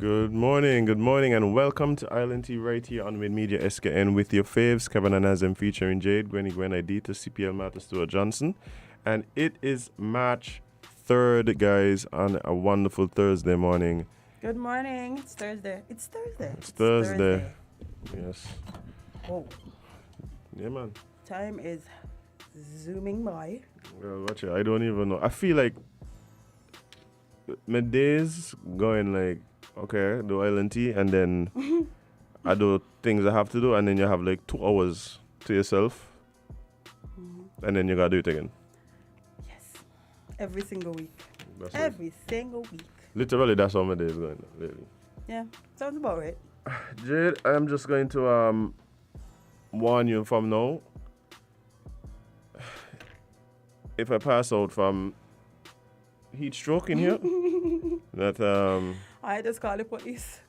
Good morning, and welcome to Island Tea right here on Mid Media SKN with your faves, Kevin and Azem featuring Jade, Gwenny Gwen, Idita, CPL, Martha Stewart Johnson. And it is March 3rd, guys, on a wonderful Thursday morning. Good morning. It's Thursday. It's Thursday. Yes. Oh. Yeah, man. Time is zooming by. Well, watch it. I don't even know. I feel like my days going like, okay, do Island Tea, and then I do things I have to do, and then you have like 2 hours to yourself, and then you gotta do it again. Yes. Every single week. That's Single week. Literally, that's how my days going lately. Yeah, sounds about right. Jade, I'm just going to warn you from now. If I pass out from heat stroke in here, that I just call the police.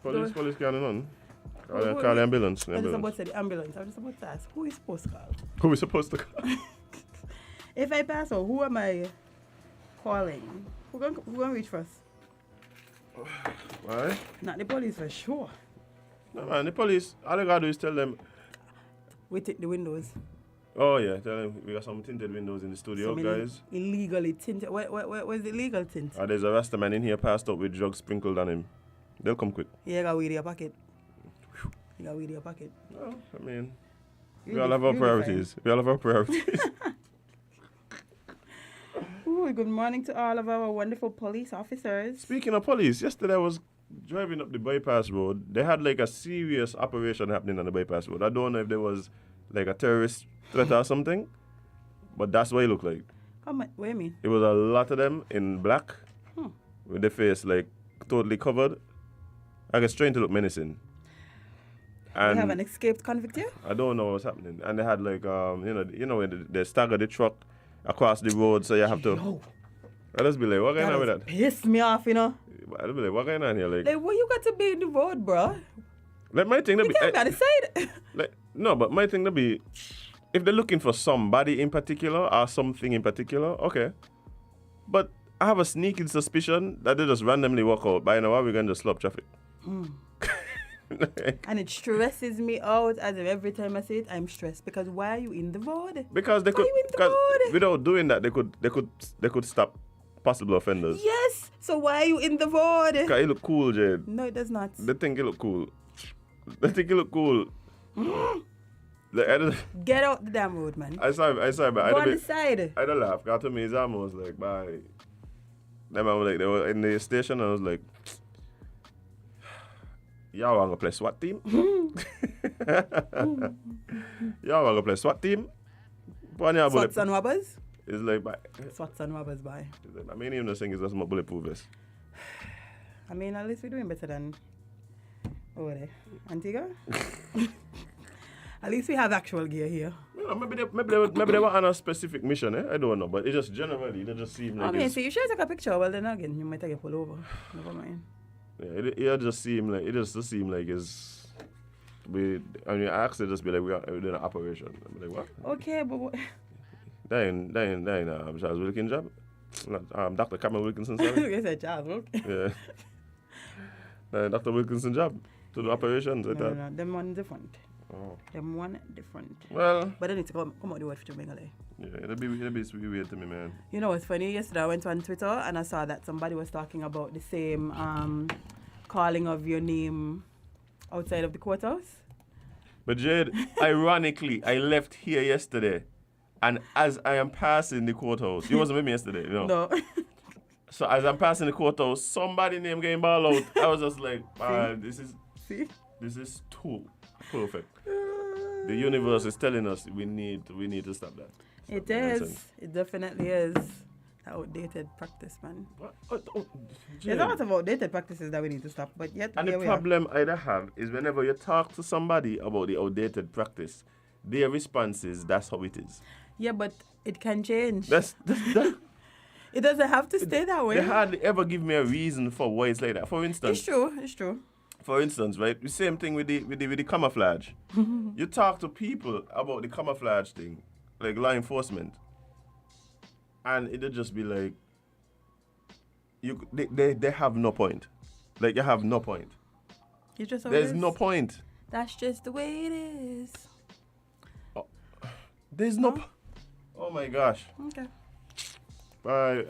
police can't run. Call the ambulance. I was just about to say the ambulance. I was just about to ask, who is supposed to call? Who is supposed to call? If I pass out, who am I calling? Who gonna reach first? Why? Not the police for sure. No, man, the police, all they gotta do is tell them, We take the windows. oh yeah, tell them we got some tinted windows in the studio, guys. Illegally tinted. Where's the legal tint? There's a Rasta man in here passed out with drugs sprinkled on him. They'll come quick. You got weed in your pocket. You got weed in your pocket. Well, I mean, We all have our priorities. Ooh, good morning to all of our wonderful police officers. Speaking of police, yesterday I was driving up the bypass road. They had like a serious operation happening on the bypass road. I don't know if there was like a terrorist threat or something, but that's what it looked like. Come on, what do you mean? It was a lot of them in black, with their face like totally covered. I guess trying to look menacing. And We have an escaped convict here? I don't know what was happening. And they had like when they stagger the truck across the road, so you have to. Yo, I just be like, what going on with that? pissed me off, you know. I just be like, what going on here? Like, what you got to be in the road, bro? Like my thing to You be. can't gotta say that. Like, no, but my thing to be, if they're looking for somebody in particular or something in particular, okay. But I have a sneaking suspicion that they just randomly walk out. By now, we're going to stop traffic. And it stresses me out as if every time I say it, I'm stressed. Because why are you in the road? Because they Why could, you in the because road? without doing that, they could stop possible offenders. Yes, so why are you in the road? Because it look cool, Jade. No, it does not. They think it look cool. They think it look cool. Get out the damn road, man. I saw, but Go on the side. I don't laugh. Got to me, it's almost like, bye. Them man was like, they were in the station, and I was like, y'all want to play SWAT team? Y'all want to play SWAT team? Swats and robbers? It's like, bye. Swats and robbers, bye. I mean, even the thing is just my bulletproof vest. I mean, at least we're doing better than over there. Antigua? At least we have actual gear here. You know, maybe they were on a specific mission, eh? I don't know, but it just generally, they just seem like. I mean, so you should take a picture. Well, then again, you might take a pull over. Never mind. Yeah, it just seem like it's. I asked it just be like we're doing an operation. I'm like, what? Okay, but what? That ain't Charles Wilkins' job. Not, Dr. Cameron Wilkinson, sorry. You said Charles, okay. Yeah. That ain't Dr. Wilkinson's job to do operations like that. No, them one different. Oh. Them one different. Well. But they need to come out the word for Jamaica. Yeah, it'll be weird to me, man. You know what's funny? Yesterday I went on Twitter and I saw that somebody was talking about the same calling of your name outside of the courthouse. But Jade, ironically, I left here yesterday, and as I am passing the courthouse, you wasn't with me yesterday, you know? No. So as I'm passing the courthouse, somebody name getting ball out. I was just like, this is too perfect. The universe is telling us we need to stop that. It is. It definitely is. Outdated practice, man. There's a lot of outdated practices that we need to stop, but yet. And the problem I have is whenever you talk to somebody about the outdated practice, their response is, that's how it is. Yeah, but it can change. That. It doesn't have to stay that way. They hardly ever give me a reason for why it's like that. For instance. It's true. For instance, right, the same thing with the camouflage. You talk to people about the camouflage thing, like law enforcement, and it'll just be like, they have no point. Like you have no point. It's just how There's it is. no point. That's just the way it is. There's no. Oh my gosh. Okay. I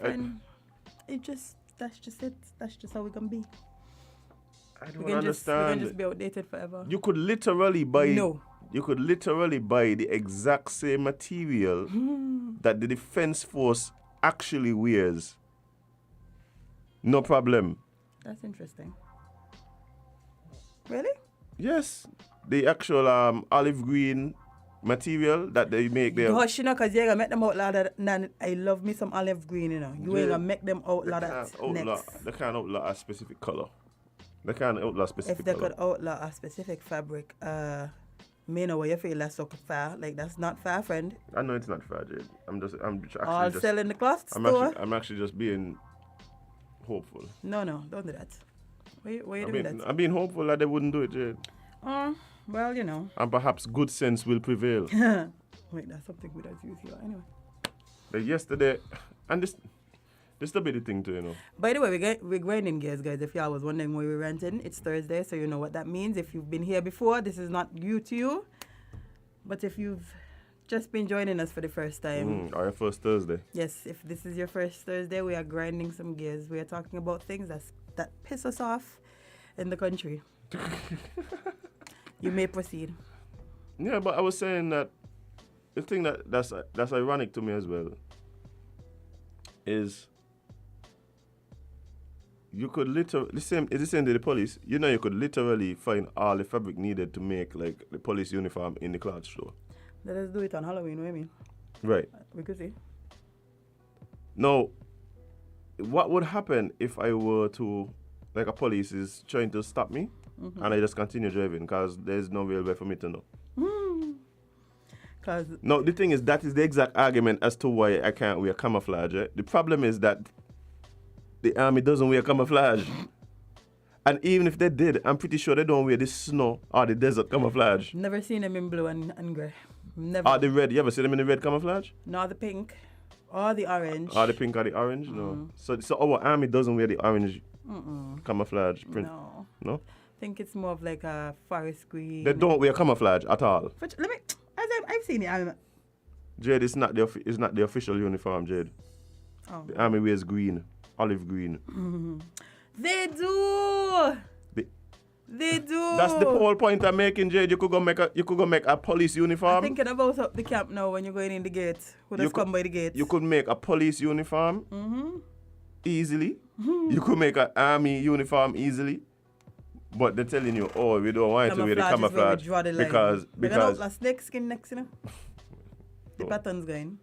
That's just it. That's just how we can be. don't We can understand. just be outdated forever. You could literally buy. No. You could literally buy the exact same material that the defense force actually wears. No problem. That's interesting. Really? Yes, the actual olive green material that they make there. Gosh, you know, because you ain't gonna make them outlaw that. I love me some olive green, you know. You ain't gonna make them outlaw that next. They can't outlaw a specific color. They can't outlaw a specific If they color. could outlaw a specific fabric, me know where you feel that's so far. Like, that's not fair, friend. I know it's not fair, Jade. I'm actually All just. selling the cloth store. I'm actually just being hopeful. No, don't do that. Why you doing that? I'm being hopeful that they wouldn't do it, Jade. Well, you know. And perhaps good sense will prevail. Wait, that's something we don't use here. Anyway. Like yesterday, and this will be the thing too, you know. By the way, we're grinding gears, guys. If y'all was wondering why we're ranting, it's Thursday, so you know what that means. If you've been here before, this is not new to you. But if you've just been joining us for the first time, Our first Thursday. yes, if this is your first Thursday, we are grinding some gears. We are talking about things that piss us off in the country. You may proceed. Yeah, but I was saying that the thing that's ironic to me as well is you could literally it's the same to the police. You know, you could literally find all the fabric needed to make like the police uniform in the cloth store. Let us do it on Halloween, what do you mean? Right. We could see. Now, what would happen if I were to, like, a police is trying to stop me and I just continue driving because there's no real way for me to know? No, the thing is, that is the exact argument as to why I can't wear camouflage. Eh? The problem is that the army doesn't wear camouflage. And even if they did, I'm pretty sure they don't wear the snow or the desert camouflage. Never seen them in blue and grey. Never. Or the red. You ever see them in the red camouflage? Nor the pink. Or the orange. Or the pink or the orange? No. So our army doesn't wear the orange camouflage print. No. No? I think it's more of like a forest green. They don't wear camouflage at all. But let me, I've seen it. Jade, it's not the official uniform, Jade. Oh. The army wears green, olive green. They do. They do. That's the whole point I'm making, Jade. You could go make a police uniform. I'm thinking about up the camp now when you're going in the gate. Who just come by the gate? You could make a police uniform easily. You could make an army uniform easily. But they're telling you, oh, we don't want you to wear the camouflage because we're gonna outlaw snake skin next, you know. The pattern's going.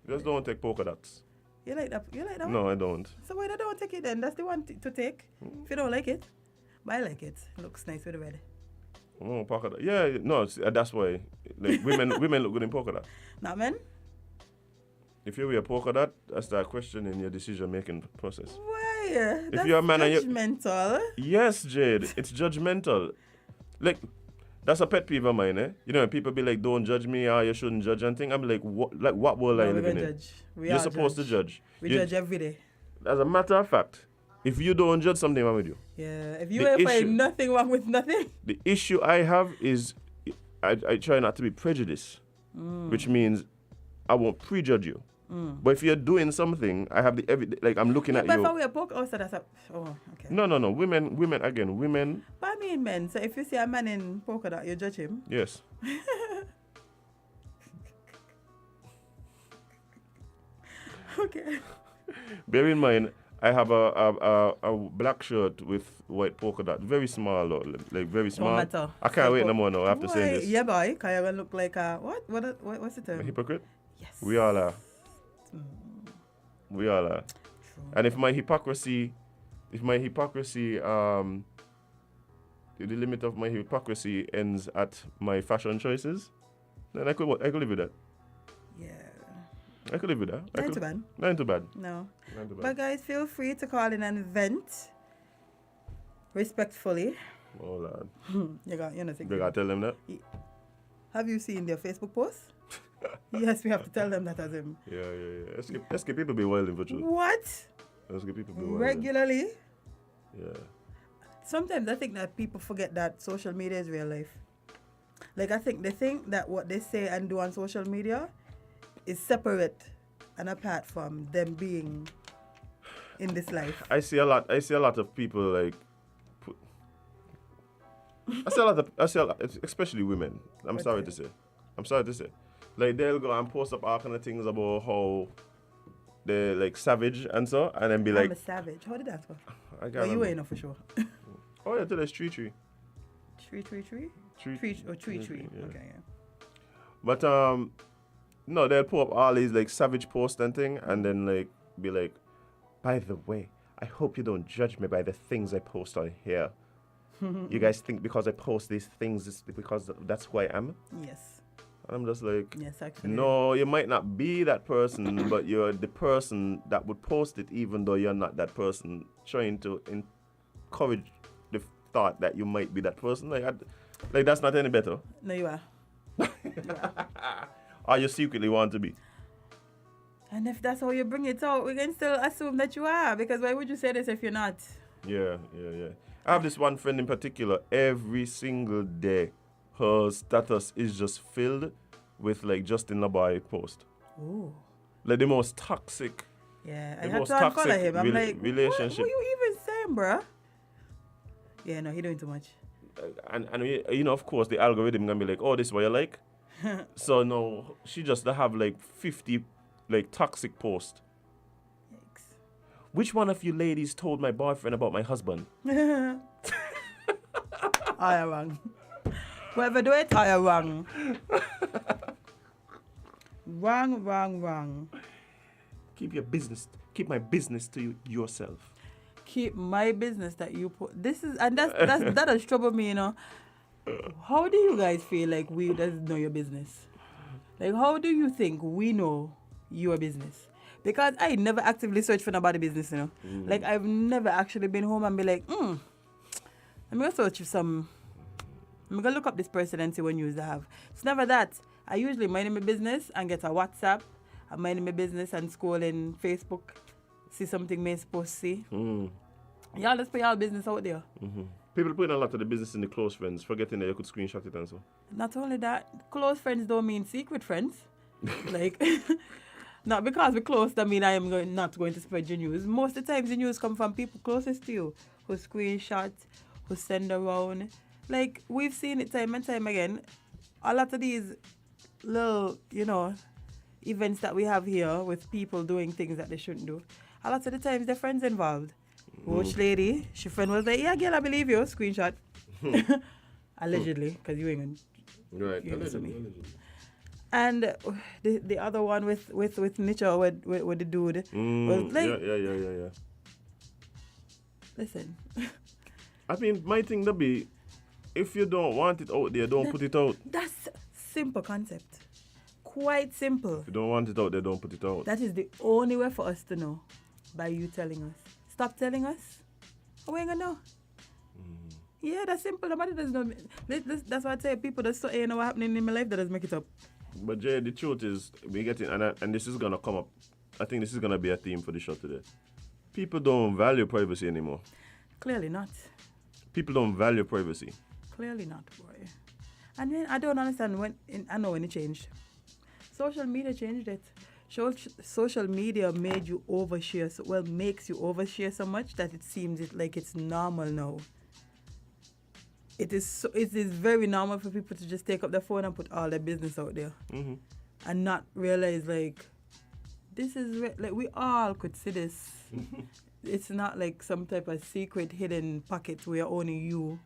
Just don't take polka dots. You like that? You like that? No, I don't. So why they don't take it then? That's the one to take. If you don't like it, but I like it. It looks nice with the red. Oh, polka dot. Yeah, no, that's why. Like women look good in polka dot. Not men. If you wear polka dot, that's that question in your decision-making process. Why? If That's you're a man judgmental. Yes, Jade, it's judgmental. Like, that's a pet peeve of mine, eh? You know, when people be like, don't judge me or you shouldn't judge and thing, I'm like, what world are you living in? You're supposed to judge. We judge every day. As a matter of fact, if you don't judge, something wrong with you. Yeah, if you ain't find nothing wrong with nothing. The issue I have is I try not to be prejudiced, which means I won't prejudge you. But if you're doing something, I have the evidence. Like I'm looking at you. But if we are poke, so that's okay. No. Women. But I mean men. So if you see a man in polka dot, you judge him. Yes. Okay. Bear in mind, I have a black shirt with white polka dot. Very small, like very small. Don't matter. I can't wait no more now after saying this. Yeah, boy. Because you're gonna look like a what's the term? A hypocrite? Yes. We all are. We all are. True. And if my hypocrisy, the limit of my hypocrisy ends at my fashion choices, then I could live with that. Yeah. I could live with that. Not too bad. Not too bad. No. Not too bad. But guys, feel free to call in and vent respectfully. Oh Lord. You gotta tell them that. Have you seen their Facebook post? Yes, we have to tell them that as him. Yeah. Let's get people be wilding for truth. What? Let's get people be wilding. Regularly? Yeah. Sometimes I think that people forget that social media is real life. Like, I think they think that what they say and do on social media is separate and apart from them being in this life. I see a lot of people like put, I see a lot, especially women. I'm sorry to say. Like they'll go and post up all kind of things about how they're like savage and so, and then be like, I'm a savage. How did that go? I can't Well, you remember. ain't know for sure. Oh yeah, today's tree. Tree. Tree. Tree. Yeah. Okay, yeah. But no, they'll put up all these like savage posts and thing, and then like be like, by the way, I hope you don't judge me by the things I post on here. You guys think because I post these things, it's because that's who I am? Yes. And I'm just like, Yes, actually. no, you might not be that person, but you're the person that would post it, even though you're not that person, trying to encourage the thought that you might be that person. Like that's not any better. No, you are. Or you secretly want to be. And if that's how you bring it out, we can still assume that you are. Because why would you say this if you're not? Yeah. I have this one friend in particular, every single day, her status is just filled with like Justin LaBoy post. Ooh. Like the most toxic. Yeah, I The had most to unfollow toxic him. I'm like, relationship. what you even saying, bruh? Yeah, no, he doing too much. And you know, of course, the algorithm gonna be like, oh, this is what you like. So no, she just have like 50 like toxic posts. Yikes. Which one of you ladies told my boyfriend about my husband? I am wrong. Whoever do it, I am wrong. Wrong. Keep my business to yourself. Keep my business that you put. This is, and that has troubled me, you know. How do you guys feel like we doesn't know your business? Like, how do you think we know your business? Because I never actively search for nobody business, you know. Like, I've never actually been home and be like, let me go search for some. I'm going to look up this person and see what news they have. It's never that. I usually mind my business and get a WhatsApp. I mind my business and scroll in Facebook. See something me supposed to see. Y'all just put y'all business out there. People putting a lot of the business in the close friends, forgetting that you could screenshot it and so. Not only that, close friends don't mean secret friends. Like, not because we're close, that mean I am not going to spread your news. Most of the times the news come from people closest to you, who screenshot, who send around. Like, we've seen it time and time again. A lot of these little, events that we have here with people doing things that they shouldn't do, a lot of the times their friends involved. Watch lady, she friend was like, yeah, girl, I believe you. Screenshot. Allegedly, because you ain't gonna. Right. Allegedly. And the other one with Nicho, with the dude, was like, Yeah. Listen. I mean, my thing to be, if you don't want it out there, don't put it out. That's simple concept. Quite simple. If you don't want it out there, don't put it out. That is the only way for us to know, by you telling us. Stop telling us. We ain't gonna know. Yeah, that's simple. Nobody does know. That's why I say people that so know what happening in my life that doesn't make it up. But Jay, the truth is, we get it, and this is gonna come up. I think this is gonna be a theme for the show today. People don't value privacy anymore. Clearly not. People don't value privacy. Clearly not, boy. And then I don't understand I know when it changed. Social media changed it. Social media made you overshare, makes you overshare so much that it seems like it's normal now. It is very normal for people to just take up their phone and put all their business out there, and not realize like this is like we all could see this. It's not like some type of secret hidden pocket where only you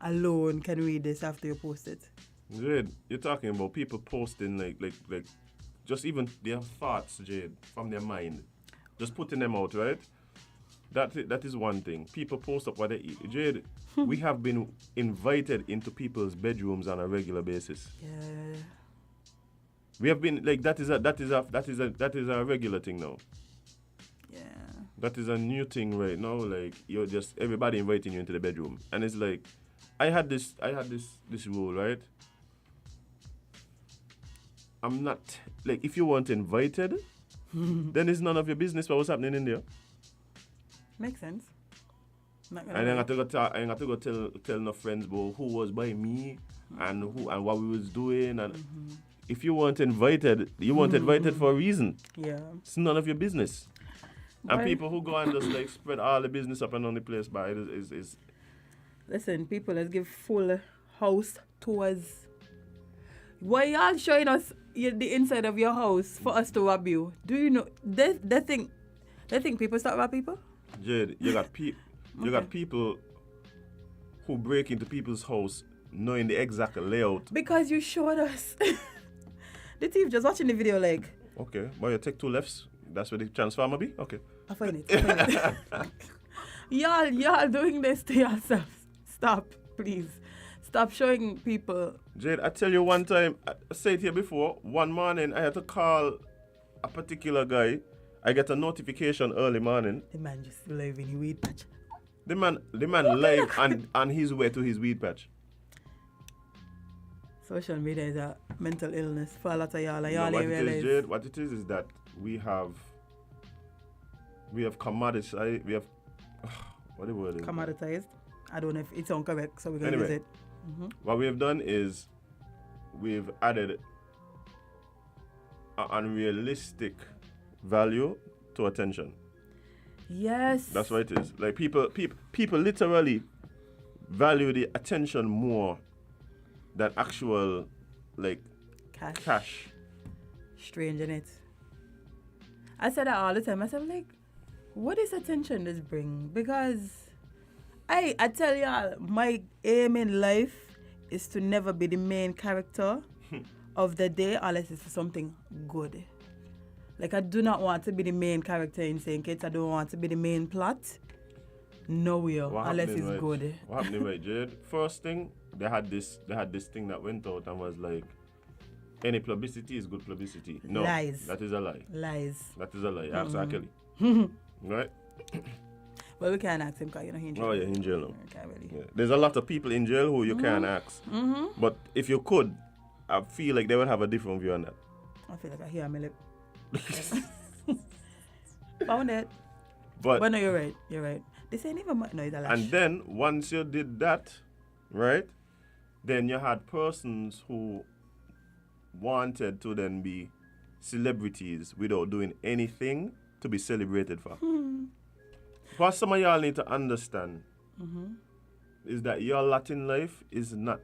alone can read this after you post it. Jade, you're talking about people posting like just even their thoughts, Jade, from their mind. Just putting them out, right? That is one thing. People post up what they eat. Jade, we have been invited into people's bedrooms on a regular basis. Yeah. We have been like that is a regular thing now. Yeah. That is a new thing right now. Like you're just everybody inviting you into the bedroom, and it's like I had this rule, right? I'm not like if you weren't invited, then it's none of your business what was happening in there. Makes sense. Not gonna And then I lie. have to go tell no friends about who was by me and who and what we was doing. And if you weren't invited, you weren't invited for a reason. Yeah. It's none of your business. And Boy, people who go and just like spread all the business up and down the place by it is listen, people, let's give full house tours. Why y'all showing us the inside of your house for us to rob you? Do you know they think people start rob people? Jade, you got people who break into people's house knowing the exact layout. Because you showed us. The thief just watching the video like, Okay, but you take two lefts. That's where the transformer be? Okay. I find it. Y'all doing this to yourselves. Stop, please. Stop showing people. Jade, I tell you one time, I said it here before, one morning I had to call a particular guy. I get a notification early morning. The man just live in the weed patch. The man live on his way to his weed patch. Social media is a mental illness for a lot of y'all. And You know y'all what ain't it is, realize. Jade? What it is that we have commoditized, we have, what the word is? Commoditized. I don't know if it's incorrect, so we're going to Anyway. use it. What we have done is we've added an unrealistic value to attention. Yes. That's what it is. Like people literally value the attention more than actual like cash. Strange, in it. I said that all the time. I said, like, what is attention this bring? Because I tell y'all, my aim in life is to never be the main character of the day unless it's for something good. Like, I do not want to be the main character in St. Kitts. I don't want to be the main plot. Nowhere, unless it's good. What happened, right, Jade? First thing, they had this thing that went out and was like, any publicity is good publicity. No, Lies. that is a lie. Lies. That is a lie. Ask R. Kelly. Right? Well, we can't ask him because, you know, he's in jail. Oh yeah, in jail now. We can't really. Yeah. There's a lot of people in jail who you can't ask. But if you could, I feel like they would have a different view on that. I feel like I hear my lip. Found it. But no, you're right. You're right. This ain't even no, it's a lash. and then once you did that, right? Then you had persons who wanted to then be celebrities without doing anything to be celebrated for. What some of y'all need to understand is that your lot in life is not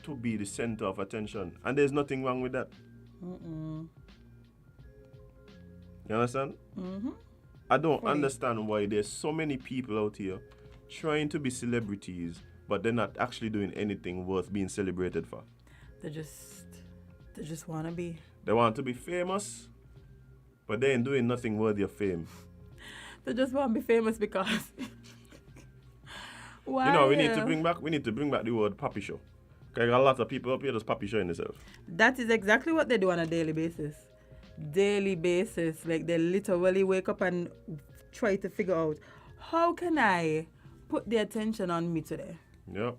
to be the center of attention. And there's nothing wrong with that. You understand? I don't understand why there's so many people out here trying to be celebrities, but they're not actually doing anything worth being celebrated for. They just want to be. They want to be famous, but they ain't doing nothing worthy of fame. They just want to be famous because. Why? You know, we need to bring back the word puppy show. Because a lot of people up here just puppy showing themselves. That is exactly what they do on a daily basis. Like, they literally wake up and try to figure out, how can I put the attention on me today? Yep.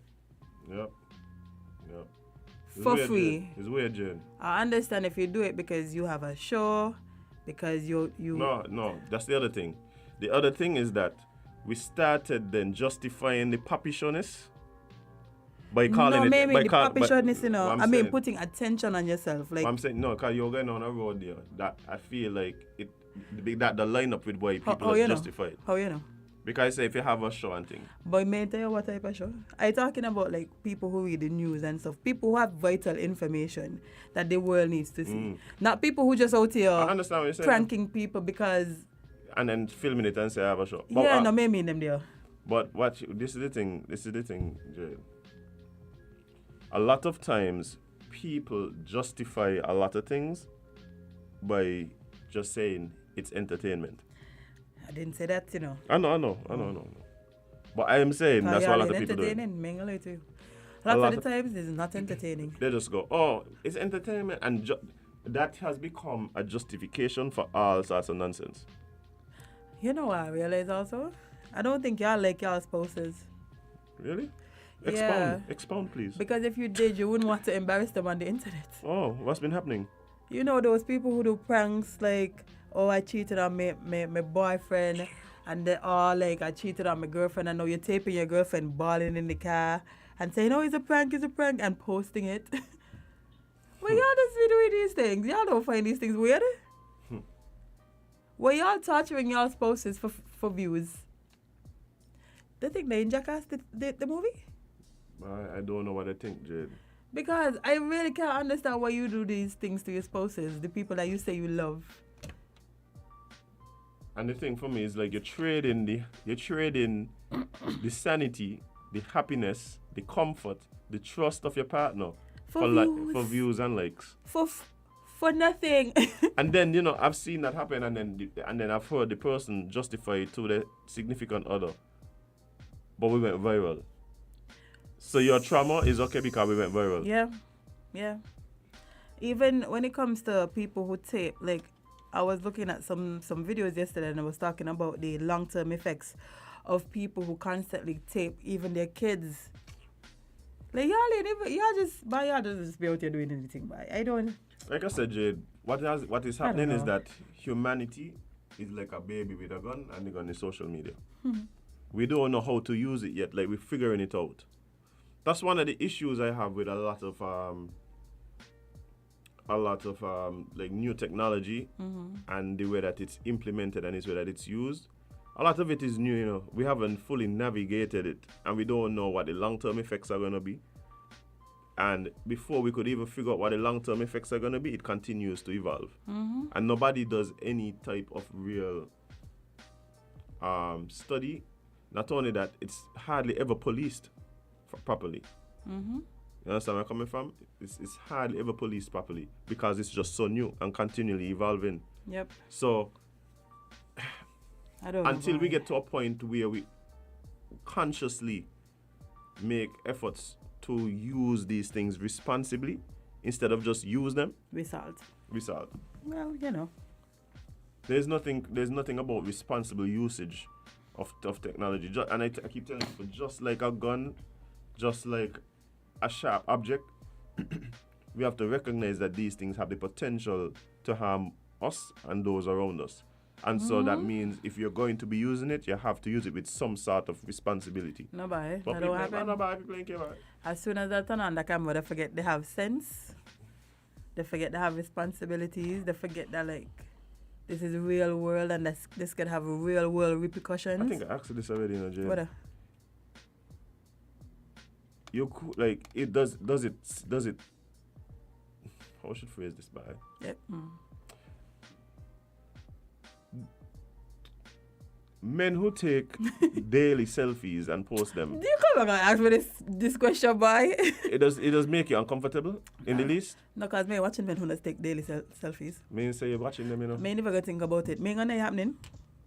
It's For weird, free. Jane. It's weird, Jane. I understand if you do it because you have a show, because you. No, that's the other thing. The other thing is that we started then justifying the puppy showness by calling it. Maybe by the puppy showness, you know. what I I'm mean, saying- putting attention on yourself. Like, I'm saying no, because you're going on a road there that I feel like that the lineup with why people how are you know? justified. How you know? Because say if you have a show and thing. But may I tell you what type of show? I'm talking about like people who read the news and stuff. People who have vital information that the world needs to see. Not people who just out here I understand what you're saying. pranking people because And then filming it and say I have a show. no, me mean them there. But this is the thing, Jade. A lot of times people justify a lot of things by just saying it's entertainment. I didn't say that, you know. I know. But I am saying that's what a lot of people do. entertaining, mingle it too. A lot of the times it's not entertaining. They just go, oh, it's entertainment. And that has become a justification for all sorts of nonsense. You know what I realize also? I don't think y'all like y'all spouses. Really? Yeah. Expound, please. Because if you did, you wouldn't want to embarrass them on the internet. Oh, what's been happening? You know those people who do pranks like, oh, I cheated on my boyfriend And they're all like, I cheated on my girlfriend. I know you're taping your girlfriend bawling in the car and saying, oh, it's a prank, and posting it. Well, y'all just be doing these things. Y'all don't find these things weird. Well, y'all torturing y'all spouses for views. They think they in Jackass, the movie? I don't know what I think, Jade. Because I really can't understand why you do these things to your spouses, the people that you say you love. And the thing for me is like you're trading the sanity, the happiness, the comfort, the trust of your partner for views and likes. For nothing. And then I've seen that happen, and then I've heard the person justify it to the significant other. But we went viral. So your trauma is okay because we went viral. Yeah. Even when it comes to people who tape, like I was looking at some videos yesterday and I was talking about the long-term effects of people who constantly tape even their kids. Like y'all just be out here doing anything, but I don't. Like I said, Jade, what is happening is that humanity is like a baby with a gun, and the gun is social media. We don't know how to use it yet. Like we're figuring it out. That's one of the issues I have with a lot of like new technology and the way that it's implemented and the way that it's used. A lot of it is new, We haven't fully navigated it, and we don't know what the long-term effects are going to be. And before we could even figure out what the long-term effects are going to be, it continues to evolve. And nobody does any type of real study. Not only that, it's hardly ever policed properly. You understand where I'm coming from? It's hardly ever policed properly because it's just so new and continually evolving. Yep. So until we get to a point where we consciously make efforts to use these things responsibly instead of just use them. Result. Well, There's nothing about responsible usage of technology. And I keep telling people, just like a gun, just like a sharp object, we have to recognize that these things have the potential to harm us and those around us. And so that means if you're going to be using it, you have to use it with some sort of responsibility. No, bye. That don't happen. As soon as I turn on the camera, they forget they have sense. They forget they have responsibilities. They forget that, like, this is a real world and this could have real world repercussions. I think I asked this already, Jay. What? Like, it does it, how should I phrase this by? Yep. Men who take daily selfies and post them. Do you come back and ask me this question, boy? It does make you uncomfortable in the least. No, because me watching men who take daily selfies. Me say you're watching them, Me never gonna think about it. Me gonna happening.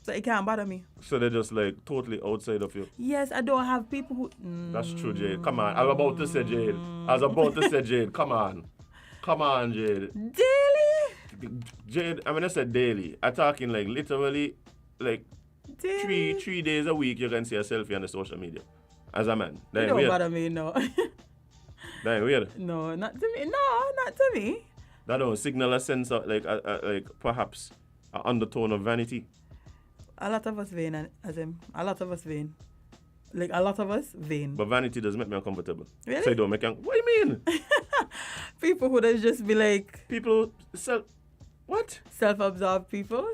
So it can't bother me. So they're just like totally outside of you. Yes, I don't have people who. That's true, Jade. Come on. I was about to say Jade. Come on, Jade. Daily? Jade, I mean, I said daily. I'm talking like literally, like daily? three days a week you can see a selfie on the social media. As a man. That don't bother me, no. That ain't weird. No, not to me. No, not to me. That don't signal a sense of like perhaps an undertone of vanity. A lot of us vain, a lot of us vain. Like, a lot of us vain. But vanity does make me uncomfortable. Really? So it don't make me what do you mean? People who just be like... People, what? Self-absorbed people?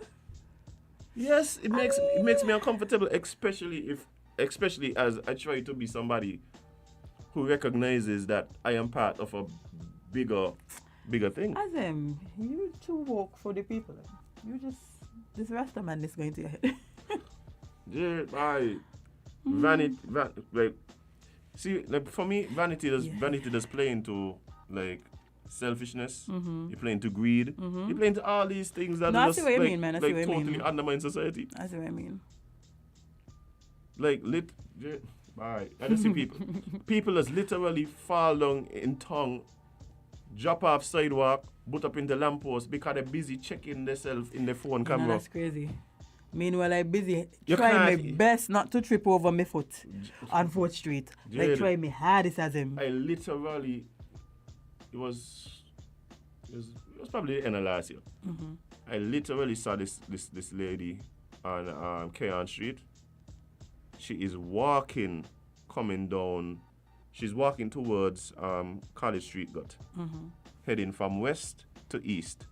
Yes, it makes me uncomfortable, especially as I try to be somebody who recognizes that I am part of a bigger thing. You too woke for the people. You just... This Rasta man is going to your head. Yeah, vanity, like, see, like for me, vanity does play into like selfishness. You play into greed. You play into all these things that just totally undermine society. I see what I mean. Like I just see people just literally fall down in tongue, drop off sidewalk, put up in the lamppost because they're busy checking themselves in the phone camera. That's crazy. Meanwhile, I'm busy trying my best not to trip over my foot on 4th Street. Like, try my hardest as him. I literally, it was probably the end of last year. I literally saw this lady on Keon Street. She is walking, coming down. She's walking towards College Street, heading from west to east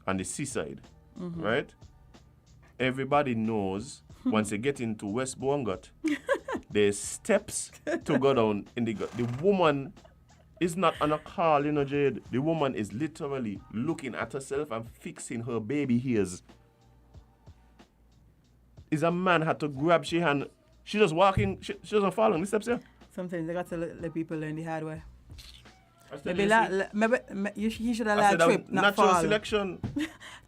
on the seaside, right? Everybody knows once you get into West Bongot, there's steps to go down in the gut. The woman is not on a call, Jade. The woman is literally looking at herself and fixing her baby hairs. Is a man had to grab she hand. She just walking, she doesn't follow the steps here. Sometimes they got to let people learn the hard way. Maybe he should have allowed trip, not natural fall. selection.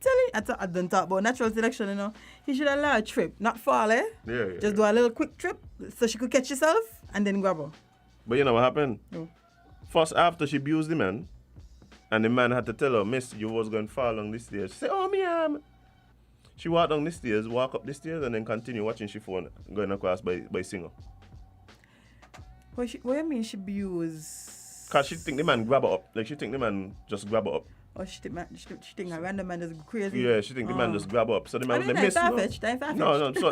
Tell you, I don't talk about natural selection, He should allow a trip, not fall, eh? Yeah. Just do a little quick trip so she could catch herself and then grab her. But you know what happened? No. First, after she abused the man, and the man had to tell her, Miss, you was going to fall along this stairs. She said, oh, me am. She walked down the stairs, walk up the stairs, and then continue watching she phone going across by singer. What you mean she abused? Because she think the man grab her up. Like, she think the man just grab her up. Or she think a random man is crazy? Yeah, she think the man just grab her up. So the man was like, Miss, no, so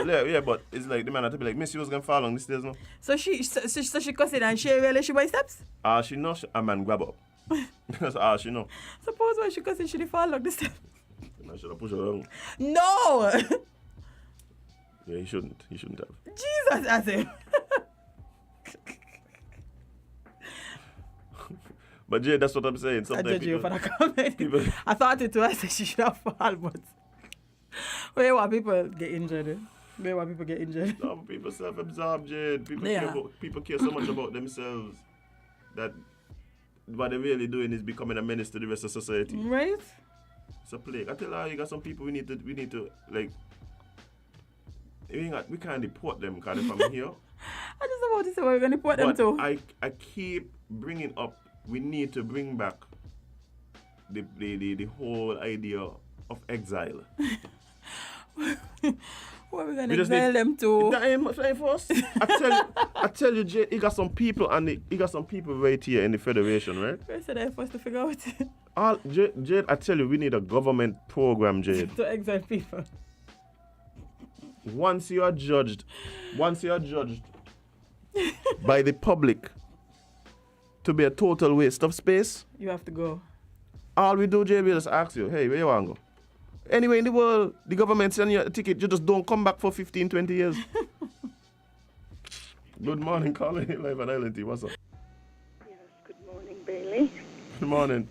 it's like the man had to be like, Miss, you was going to fall along the stairs, no? So she cussed it and she really she by steps? She know a man grab her up. That's all she know. Suppose when she cussed it, she didn't fall along the steps. I should have pushed her down. No! Yeah, he shouldn't have. Jesus, I say. But Jay, that's what I'm saying. Sometimes I judge you for that comment. I thought it too. I said she should have fallen, but where what people get injured? No, people self-absorbed, Jade. People care so much about themselves that what they're really doing is becoming a menace to the rest of society. Right? It's a plague. I tell you, you got some people we need to like. We can't deport them because they're from here. I just about to say we're gonna deport them too. I keep bringing up. We need to bring back the whole idea of exile. What are we gonna exile them to? That first. I tell you, Jay, he got some people right here in the Federation, right? I said I first to figure out. Jade, I tell you, we need a government program, Jade. To exile people. Once you are judged by the public to be a total waste of space, you have to go. All we do, Jay, we just ask you, hey, where you want to go? Anyway in the world, the government send you a ticket, you just don't come back for 15, 20 years. Good morning, Colin. Live on Island T. What's up? Yes, good morning, Bailey. Good morning.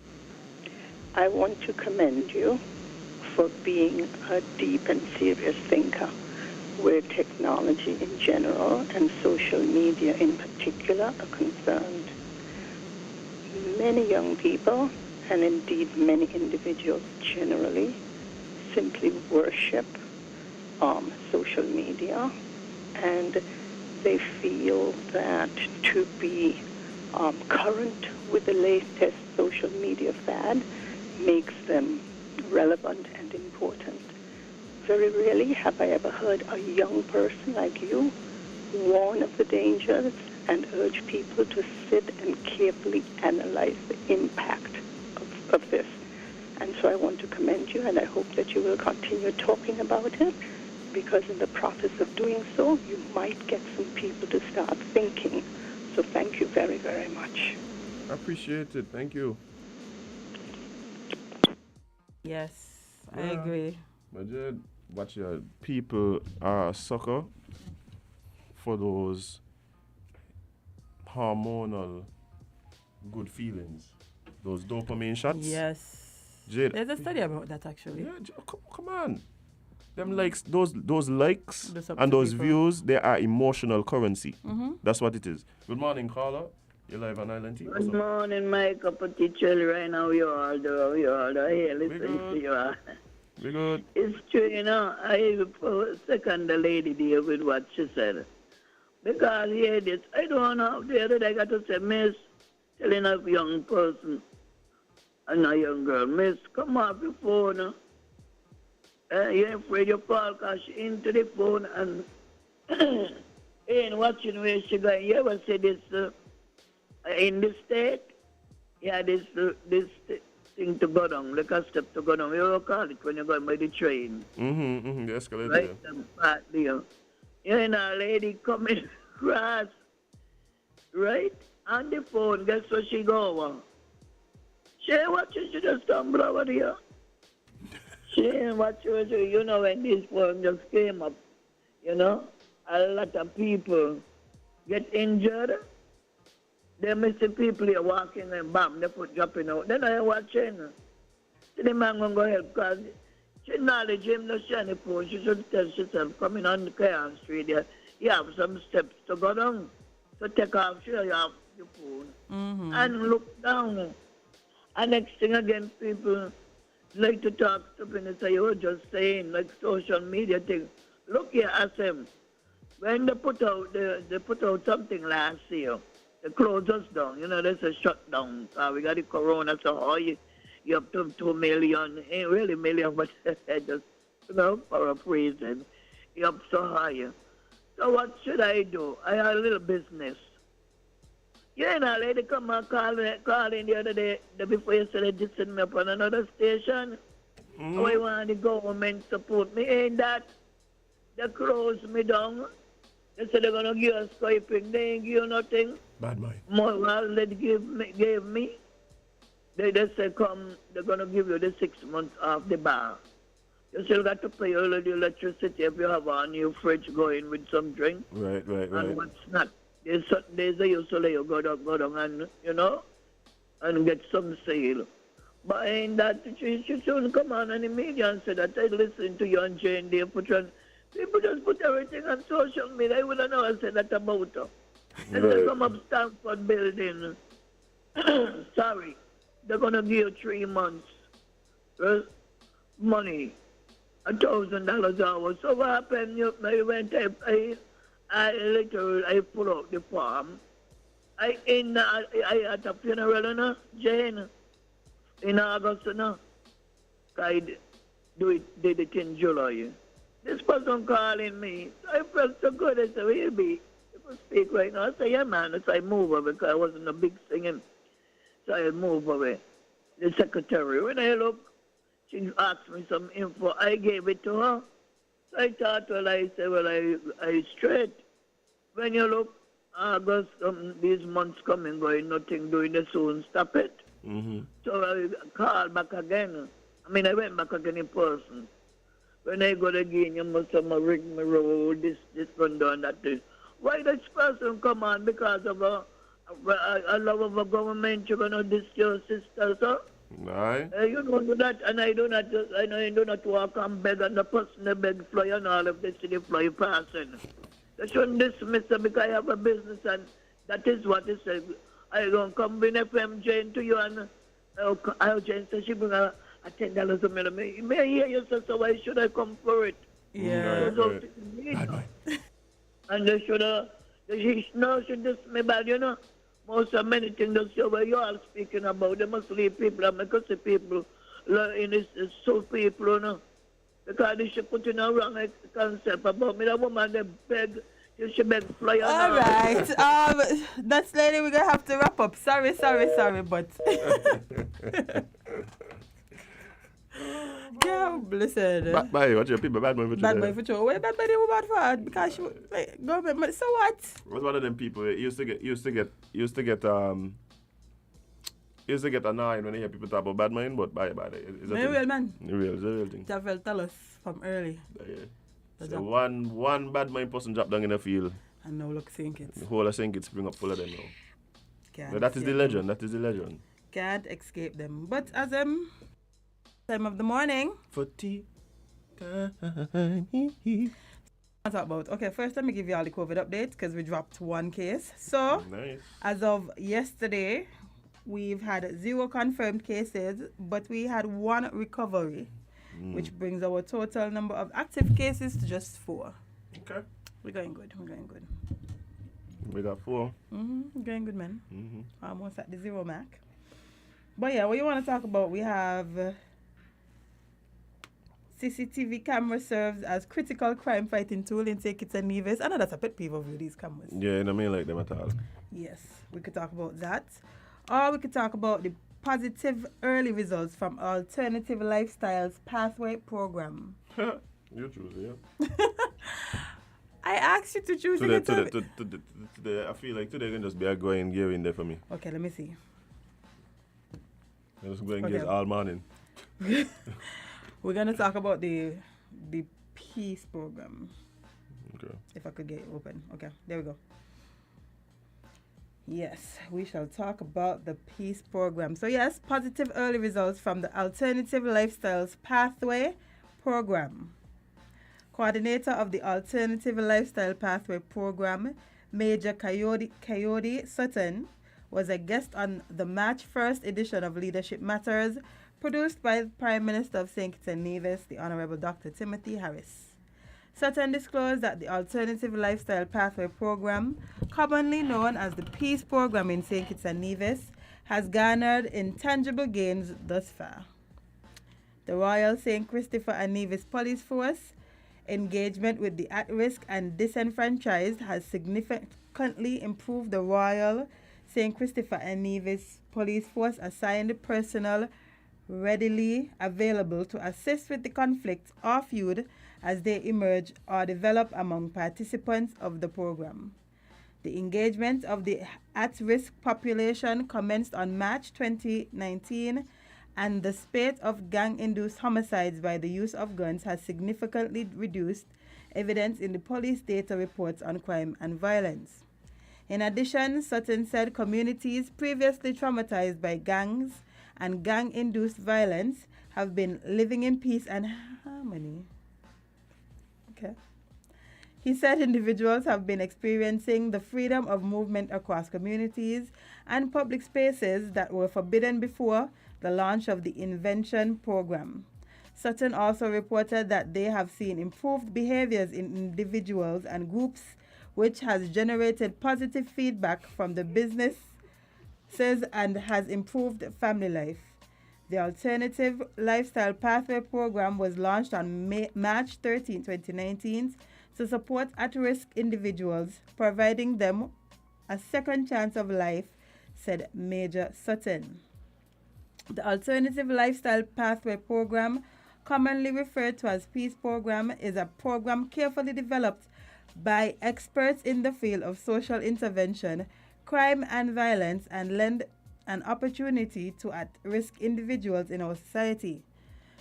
I want to commend you for being a deep and serious thinker where technology in general and social media in particular are concerned. Many young people, and indeed many individuals generally, simply worship social media, and they feel that to be current with the latest social media fad makes them relevant and important. Very rarely have I ever heard a young person like you warn of the dangers and urge people to sit and carefully analyze the impact of this. And so I want to commend you, and I hope that you will continue talking about it, because in the process of doing so, you might get some people to start thinking. So thank you very, very much. I appreciate it. Thank you. Yes, I agree. But Jed, watch your people are a sucker for those hormonal good feelings, those dopamine shots. Yes. Jade, there's a study about that actually. Yeah, come on. Them likes, those likes Those and those people. views, they are emotional currency. Mm-hmm. That's what it is. Good morning, caller. You're live on Island T. Good morning, my cup of tea, Charlie. Right now, you all do. Hey, listen to you all. We good. It's true, I second the lady there with what she said. Because here this, I don't know, the other day I got to say, Miss, telling a young person, and a young girl, Miss, come off your phone. You're afraid you fall because she into the phone and ain't watching where she going. You ever see this in the state? Yeah, this thing to go down, like a step to go down. You call it when you're going by the train. The escalator. Right? Part there. You know, a lady coming across, right? On the phone, guess where she go over? She ain't watching, she just stumble over there. She ain't watching, you know, when this phone just came up, you know, a lot of people get injured. They miss the people here walking and bam, they put dropping out. Then I watching. So the man gonna go help because she knowledge him, no she on the phone. She should tell herself, coming on the Cairn Street there, you have some steps to go down. So take off, sure you have the phone. And look down. And next thing again, people like to talk stuff and they say, you were just saying, like social media thing. Look here, ask them. When they put out something last year, they closed us down. You know, there's a shutdown. We got the corona, so you up to 2 million. Ain't really million, but just, you know, paraphrasing. You up so high. So what should I do? I have a little business. You know, lady come and call in the other day, before yesterday, just send me up on another station. Oh, I want the government support me. Ain't that? They close me down. They said they're going to give us Skyping. They ain't give you nothing. Bad mind. More, well, they gave me. They said, come, they're going to give you the 6 months off the bar. You still got to pay all of the electricity if you have a new fridge going with some drink. Right. And what's not. There's certain days they used to let you go down and, you know, and get some sale. But ain't that, she shouldn't come on in the media and say that I listen to you on Jane Day put on. People just put everything on social media. I wouldn't know I said that about her. They say come up Stanford building. Sorry. They're going to give you 3 months. Money. $1,000 hour. So what happened? I went, I pull out the farm. I at a funeral, you know, Jane, in August, you know. I did it in July. This person calling me. I felt so good. I said, where you be? People speak right now. I said, yeah, man. So I move away because I wasn't a big singing. So I move away. The secretary, when I look, she asked me some info. I gave it to her. So I thought, well, I said, well, I straight. When you look, August, these months coming, going, nothing doing, they soon stop it. So I called back again. I mean, I went back again in person. When I go again, you must have rig me road, this one done, that this. Why this person come on? Because of a love of a government, you're going to diss your sister, sir? Aye. You don't do that, and I know you do not walk and beg, and the person they beg fly and all of this to the fly passing. They shouldn't dismiss her because I have a business, and that is what it says. I don't come with FM Jane to you, and I'll Jane say she bring a $10 a minute. May I hear you, sir, so why should I come for it? Yeah. And they should dismiss me bad, you know. Most of many things that you are speaking about, they must leave people and make us see people in this so people, you know. Because they should put in a wrong concept about me. That woman, they beg, she beg fly on. All right. That's lady, we're going to have to wrap up. Sorry, but... Yeah, listen. What's your people? Bad boy for Bad boy for sure. Where bad boy they were bad for? Because she government. But so what? Was one of them people used to get annoyed when they hear people talk about bad mind, but bye. Is that Real man. It's a real thing. Javel tell us from early. Yeah. So one bad mind person drop down in the field. And now look sink it. The whole of sink it spring up full of them now. Can't That is the escape legend. them. Can't escape them. But as time of the morning. For tea time. Talk about. Okay, first let me give you all the COVID updates because we dropped one case. So, Nice. as of yesterday, we've had 0 confirmed cases, but we had 1 recovery, which brings our total number of active cases to just 4. Okay. We're going good. We got 4. We're going good, man. Almost at the 0 mark. But yeah, what you want to talk about, we have CCTV camera serves as critical crime fighting tool in St. Kitts and Nevis. I know that's a pet peeve of these cameras. Yeah, I mean like them at all. Yes, we could talk about that. Or we could talk about the positive early results from Alternative Lifestyles Pathway Program. You choose, yeah. I asked you to choose. Today, I feel like today can just be a going gear in there for me. Okay, let me see. I'm just going gears all morning. We're gonna talk about the peace program. Okay. If I could get it open. Okay, there we go. Yes, we shall talk about the peace program. So yes, positive early results from the Alternative Lifestyles Pathway Program. Coordinator of the Alternative Lifestyle Pathway Program, Major Coyote Sutton, was a guest on the March 1st edition of Leadership Matters, produced by the Prime Minister of St. Kitts and Nevis, the Honorable Dr. Timothy Harris. Sutton disclosed that the Alternative Lifestyle Pathway Program, commonly known as the Peace Program in St. Kitts and Nevis, has garnered intangible gains thus far. The Royal St. Christopher and Nevis Police Force engagement with the at-risk and disenfranchised has significantly improved. The Royal St. Christopher and Nevis Police Force assigned personnel readily available to assist with the conflict or feud as they emerge or develop among participants of the program. The engagement of the at-risk population commenced on March 2019, and the spate of gang-induced homicides by the use of guns has significantly reduced, evidence in the police data reports on crime and violence. In addition, Sutton said communities previously traumatized by gangs and gang-induced violence have been living in peace and harmony. Okay. He said individuals have been experiencing the freedom of movement across communities and public spaces that were forbidden before the launch of the Invention program. Sutton also reported that they have seen improved behaviors in individuals and groups, which has generated positive feedback from the businesses and has improved family life. The Alternative Lifestyle Pathway Program was launched on March 13, 2019 to support at-risk individuals, providing them a second chance of life, said Major Sutton. The Alternative Lifestyle Pathway Program, commonly referred to as Peace Program, is a program carefully developed by experts in the field of social intervention, crime and violence, and lend an opportunity to at-risk individuals in our society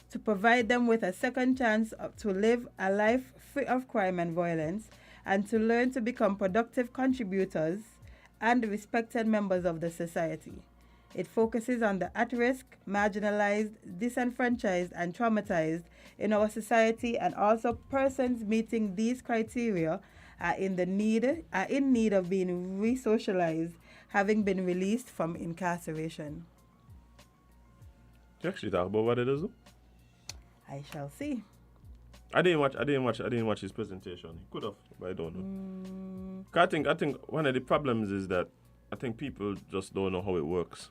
to provide them with a second chance to live a life free of crime and violence and to learn to become productive contributors and respected members of the society. It focuses on the at-risk, marginalized, disenfranchised, and traumatized in our society, and also persons meeting these criteria are in need of being re-socialized, having been released from incarceration. You actually talk about what it is, though? I shall see. I didn't watch his presentation. He could have, but I don't know. I think one of the problems is that I think people just don't know how it works.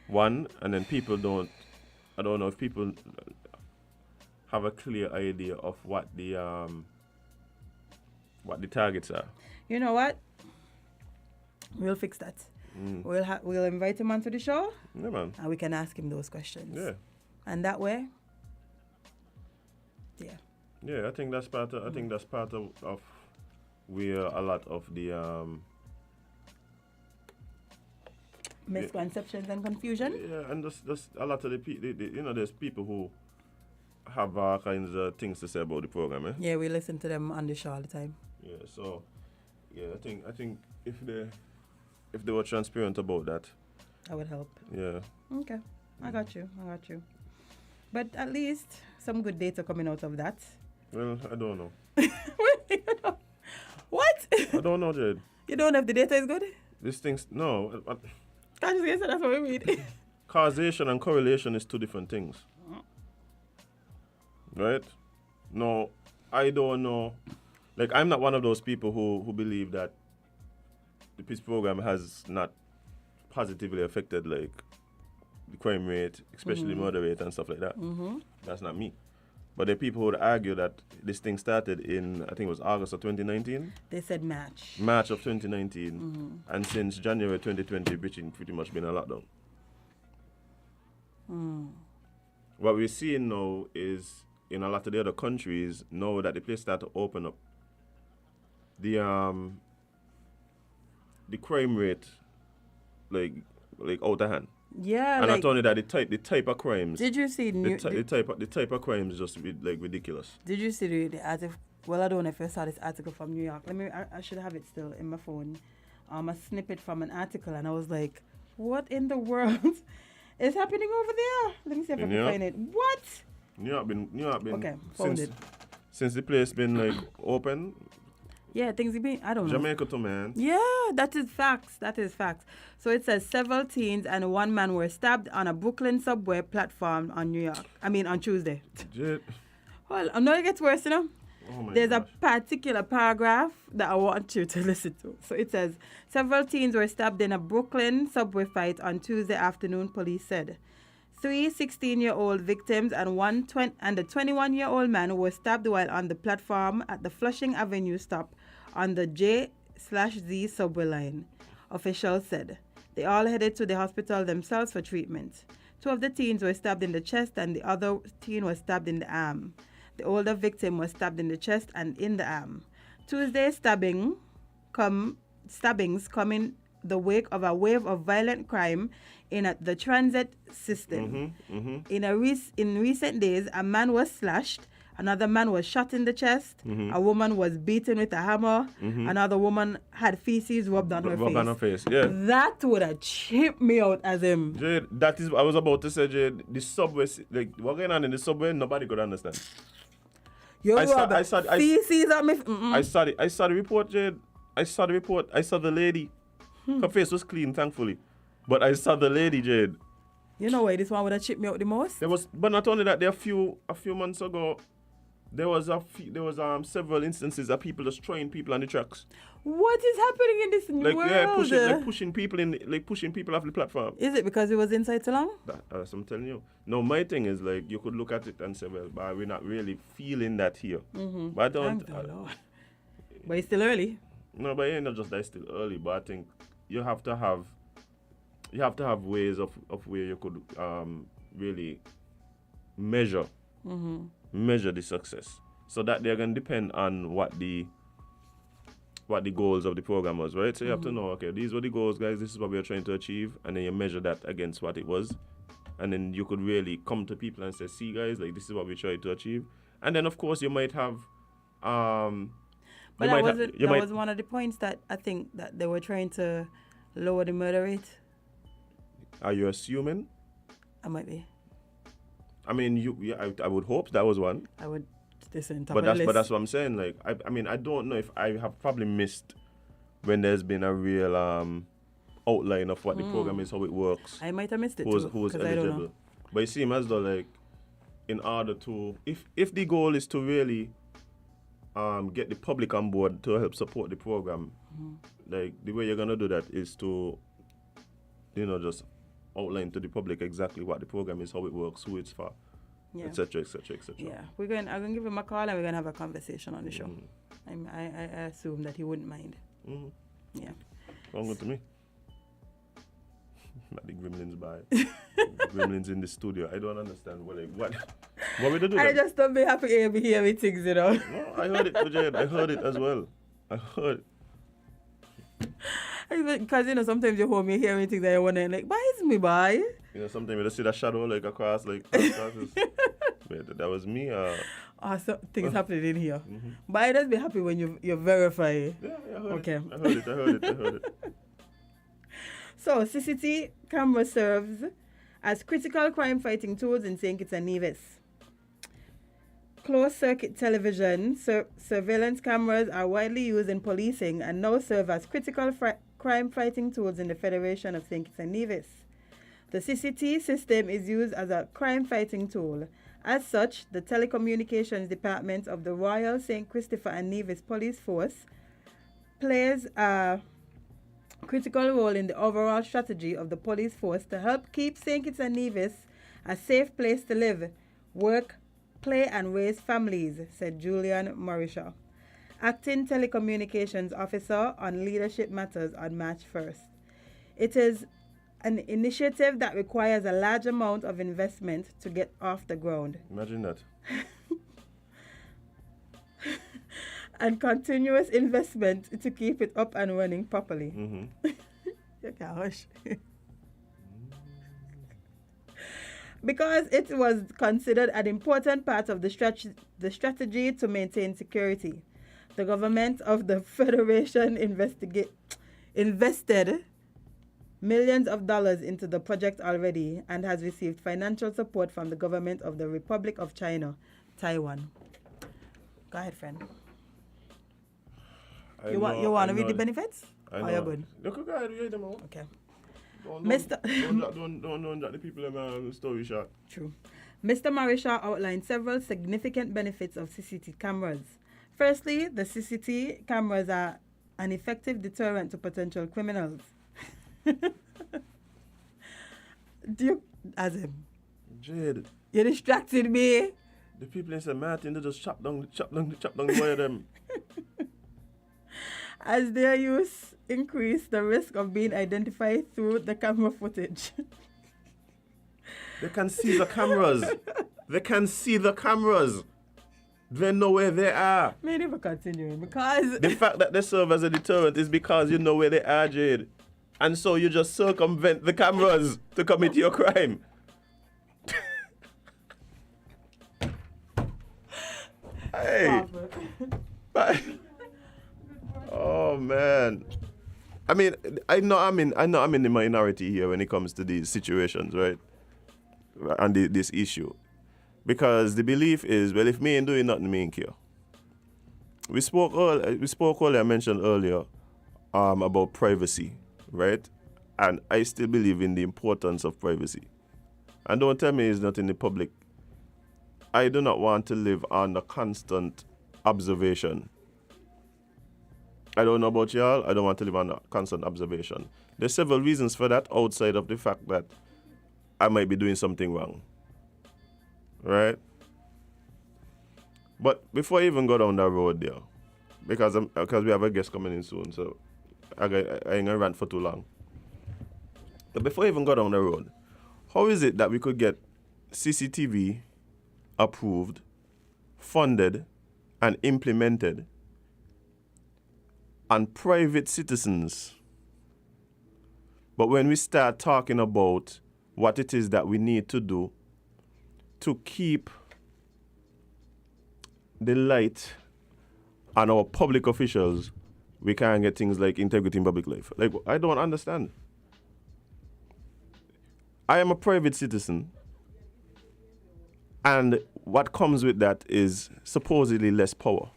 One, and then people don't. I don't know if people have a clear idea of what the targets are. You know what? We'll fix that. We'll invite him onto the show. Yeah, man. And we can ask him those questions. Yeah. And that way, yeah. Yeah, I think that's part of where a lot of the misconceptions and confusion. Yeah, and just a lot of the people, there's people who have all kinds of things to say about the program. Eh? Yeah, we listen to them on the show all the time. Yeah, so I think if they were transparent about that, that would help. Yeah. Okay, I got you. But at least some good data coming out of that. Well, I don't know. What? I don't know, Jade. You don't know if the data is good? These things, no. I just guess that's what we read. Causation and correlation is two different things. Right? No, I don't know. Like, I'm not one of those people who believe that the peace program has not positively affected, like, the crime rate, especially murder rate and stuff like that. That's not me. But there are people who would argue that this thing started in, I think it was August of 2019. They said March. March of 2019. And since January 2020, Britain pretty much been in lockdown. What we're seeing now is in a lot of the other countries, now that the place start to open up, the crime rate like out of hand. Yeah, And like, not only that, the type of crimes. did you see the type of crimes just like ridiculous. Did you see the article? Well, I don't know if you saw this article from New York. I should have it still in my phone. A snippet from an article, and I was like, what in the world is happening over there? Let me see if I can find it. What? New York been Okay, found it. Since the place been like open. Yeah, things have been, I don't know. Jamaica too, man. Yeah, that is facts. So it says several teens and one man were stabbed on a Brooklyn subway platform on Tuesday. Jade. Well, I know it gets worse, you know. Oh my There's gosh. a particular paragraph that I want you to listen to. So it says, several teens were stabbed in a Brooklyn subway fight on Tuesday afternoon, police said. 3 16-year-old victims and a 21-year-old man were stabbed while on the platform at the Flushing Avenue stop on the J/Z subway line, officials said. They all headed to the hospital themselves for treatment. 2 of the teens were stabbed in the chest and the other teen was stabbed in the arm. The older victim was stabbed in the chest and in the arm. Tuesday's stabbings come in the wake of a wave of violent crime in the transit system. In recent days, a man was slashed, another man was shot in the chest, a woman was beaten with a hammer, another woman had feces rubbed on her face. Yeah. That would have chipped me out as him. Jade, that is I was about to say, Jade, the subway, like what going on in the subway, nobody could understand. I saw feces on me. I saw the report, Jade. I saw the lady. Her face was clean, thankfully. But I saw the lady, Jade. You know why this one would have chipped me out the most? But not only that, there a few months ago, there was several instances of people just throwing people on the tracks. What is happening in this world? Yeah, pushing people off the platform. Is it because it was inside so long? That's what I'm telling you. No, my thing is like you could look at it and say, well, but we're not really feeling that here. But I don't. Thank the Lord. But it's still early. No, but it's not just that it's still early. But I think you have to have ways of where you could really measure the success, so that they're gonna depend on what the goals of the program was, right? So you have to know, okay, these were the goals, guys. This is what we are trying to achieve, and then you measure that against what it was, and then you could really come to people and say, see, guys, like this is what we tried to achieve, and then of course you might have. But that was one of the points that I think that they were trying to lower the murder rate. Are you assuming? I might be. I mean, I would hope that was one. I would listen. But that's what I'm saying. Like, I mean, I don't know if I have probably missed when there's been a real outline of what the program is, how it works. I might have missed it who's eligible. I don't know. But it seems as though, like, in order to, if the goal is to really get the public on board to help support the program, like the way you're gonna do that is to, just outline to the public exactly what the program is, how it works, who it's for, etc., etc., etc. Yeah, I'm gonna give him a call and we're gonna have a conversation on the show. I assume that he wouldn't mind. Yeah. Sounds good to me. Not the gremlins by gremlins in the studio. I don't understand what we do. I just don't be happy to hear me things, No, I heard it, Jade. I heard it as well. I heard it. Because, sometimes you hold me hearing things that you want to, like, why is me, boy? Sometimes you just see that shadow, like, across, like, Wait, that was me. So things happening in here. But I just be happy when you verify. Yeah, I heard okay. it. I heard it. So, CCTV camera serves as critical crime fighting tools in St. Kitts and Nevis. Closed-circuit television surveillance cameras are widely used in policing and now serve as critical crime-fighting tools in the Federation of St. Kitts and Nevis. The CCTV system is used as a crime-fighting tool. As such, the Telecommunications Department of the Royal St. Christopher and Nevis Police Force plays a critical role in the overall strategy of the police force to help keep St. Kitts and Nevis a safe place to live, work, play and raise families, said Julian Morisha, acting telecommunications officer on leadership matters on March 1st. It is an initiative that requires a large amount of investment to get off the ground. Imagine that. And continuous investment to keep it up and running properly. Mm-hmm. You can't hush. Because it was considered an important part of the strategy to maintain security. The government of the Federation invested millions of dollars into the project already and has received financial support from the government of the Republic of China, Taiwan. Go ahead, friend. You want to read the benefits? I know. Or you're good? Look, go ahead, read them out. Okay. Don't drop the people in my story shot. True. Mr. Marisha outlined several significant benefits of CCTV cameras. Firstly, the CCTV cameras are an effective deterrent to potential criminals. Jade, You distracted me. the people in St. Martin, they just chop down the wire them. As their use increase the risk of being identified through the camera footage. They can see the cameras. They know where they are. May never continue because The fact that they serve as a deterrent is because you know where they are, Jade. And so you just circumvent the cameras to commit your crime. Hey. Oh man. I mean, I know I'm in the minority here when it comes to these situations, right? And this issue. Because the belief is, well, if me ain't doing nothing, me ain't care. We spoke earlier, I mentioned earlier, about privacy, right? And I still believe in the importance of privacy. And don't tell me it's not in the public. I do not want to live under constant observation. I don't know about y'all, I don't want to live under constant observation. There's several reasons for that outside of the fact that I might be doing something wrong. Right? But before I even go down that road there, because we have a guest coming in soon, so I ain't gonna rant for too long. But before I even go down the road, how is it that we could get CCTV approved, funded, and implemented on private citizens? But when we start talking about what it is that we need to do to keep the light on our public officials, we can't get things like integrity in public life. Like, I don't understand. I am a private citizen, and what comes with that is supposedly less power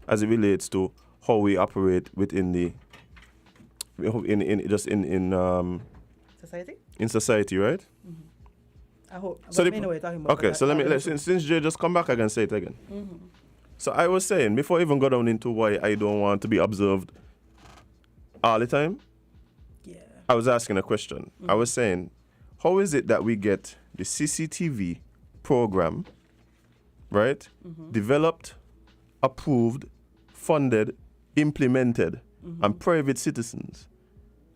as it relates to how we operate within the society. In society, right? Mm-hmm. I hope. So know what you're talking about. okay, so since Jay just come back, I can say it again. Mm-hmm. So I was saying, before I even go down into why I don't want to be observed all the time, yeah, I was asking a question. Mm-hmm. I was saying, how is it that we get the CCTV program, right, developed, approved, funded, implemented, and private citizens,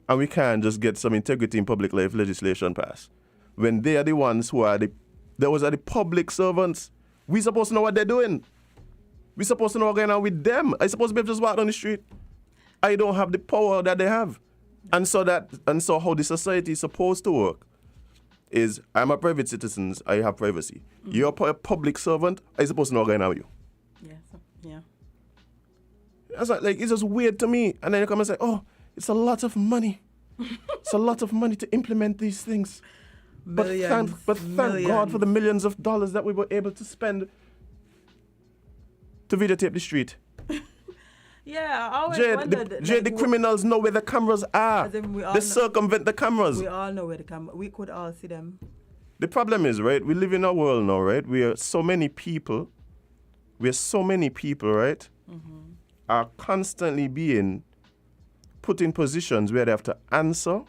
and we can't just get some integrity in public life legislation passed when they are the ones who are the public servants? We supposed to know what they're doing. We supposed to know what's going on with them. I supposed to be able to just walk down the street. I don't have the power that they have, and so how the society is supposed to work is, I'm a private citizen, I have privacy. You're a public servant, I supposed to know what's going on with you. Yeah. That's like it's just weird to me. And then you come and say, oh, it's a lot of money. It's a lot of money to implement these things. But thank God for the millions of dollars that we were able to spend to videotape the street. Yeah, I always wondered. The criminals know where the cameras are. They circumvent the cameras. We all know where the camera. We could all see them. The problem is, right, we live in a world now, right, where so many people, right, are constantly being put in positions where they have to answer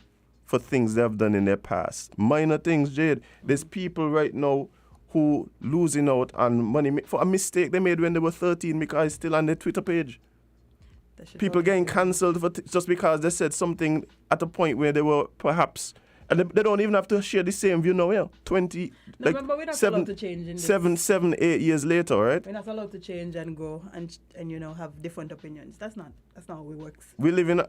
for things they have done in their past. Minor things, Jade. There's people right now who losing out on money for a mistake they made when they were 13 because it's still on their Twitter page. People getting cancelled for just because they said something at a point where they were perhaps And they don't even have to share the same view now, yeah. 20, No, like remember, we're not seven, allowed to change in this. 8 years later, right? We're not allowed to change and go and have different opinions. That's not how it works. We live in,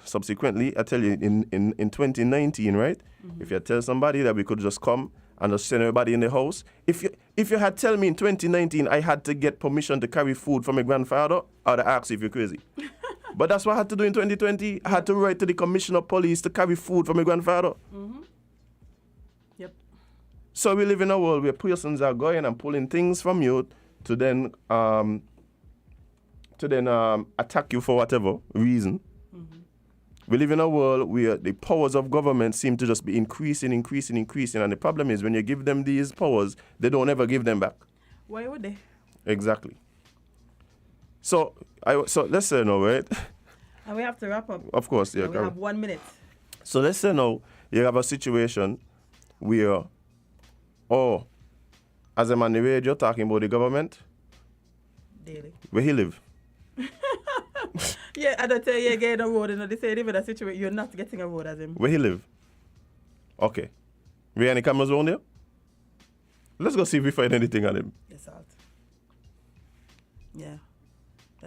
subsequently, I tell you, in 2019, right? If you tell somebody that we could just come and just send everybody in the house, if you had tell me in 2019 I had to get permission to carry food from my grandfather, I'd have asked if you're crazy. But that's what I had to do in 2020. I had to write to the commissioner of police to carry food from my grandfather. Yep. So we live in a world where persons are going and pulling things from you to then attack you for whatever reason. We live in a world where the powers of government seem to just be increasing. And the problem is when you give them these powers, they don't ever give them back. Why would they? Exactly. So let's say now, right? And we have to wrap up. Of course, yeah. We have 1 minute. So let's say now you have a situation where, as I'm on the radio talking about the government, Daily. where he live. Yeah, I don't tell you again a road, they say even a situation you're not getting a road as him. Where he live? Okay. We any cameras around there? Let's go see if we find anything on him. It's out. Yeah.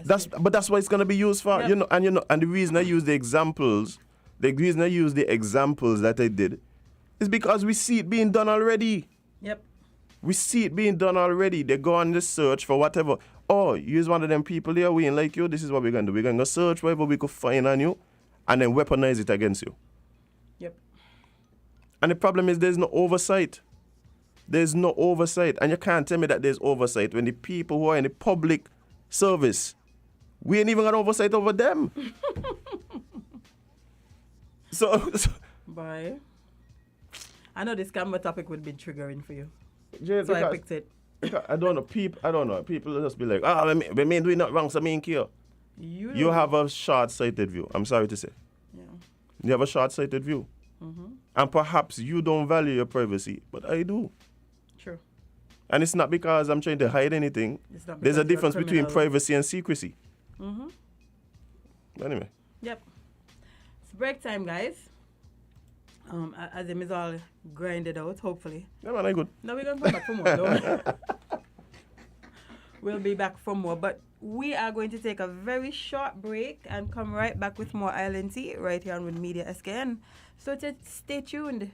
But that's what it's gonna be used for, Yep. and the reason I use the examples that I did is because we see it being done already. Yep. We see it being done already. They go on the search for whatever. Oh, you're one of them people there, we ain't like you, this is what we're gonna do. We're gonna search whatever we could find on you and then weaponize it against you. Yep. And the problem is there's no oversight. There's no oversight. And you can't tell me that there's oversight when the people who are in the public service, we ain't even got oversight over them. so Bye. I know this camera topic would be triggering for you. Jay, So I picked it. I don't know. People will just be like, we mean doing not wrong, so me ain't care. You have a short-sighted view. I'm sorry to say. Yeah. You have a short-sighted view. And perhaps you don't value your privacy, but I do. True. And it's not because I'm trying to hide anything. It's not There's a because you're difference between criminal. privacy and secrecy. Anyway. Yep. It's break time, guys. As him is all grinded out, hopefully. Yeah, man, I good. No, we're going to come back for more. Don't We'll be back for more. But we are going to take a very short break and come right back with more Island Tea right here on with Media SKN. So stay tuned.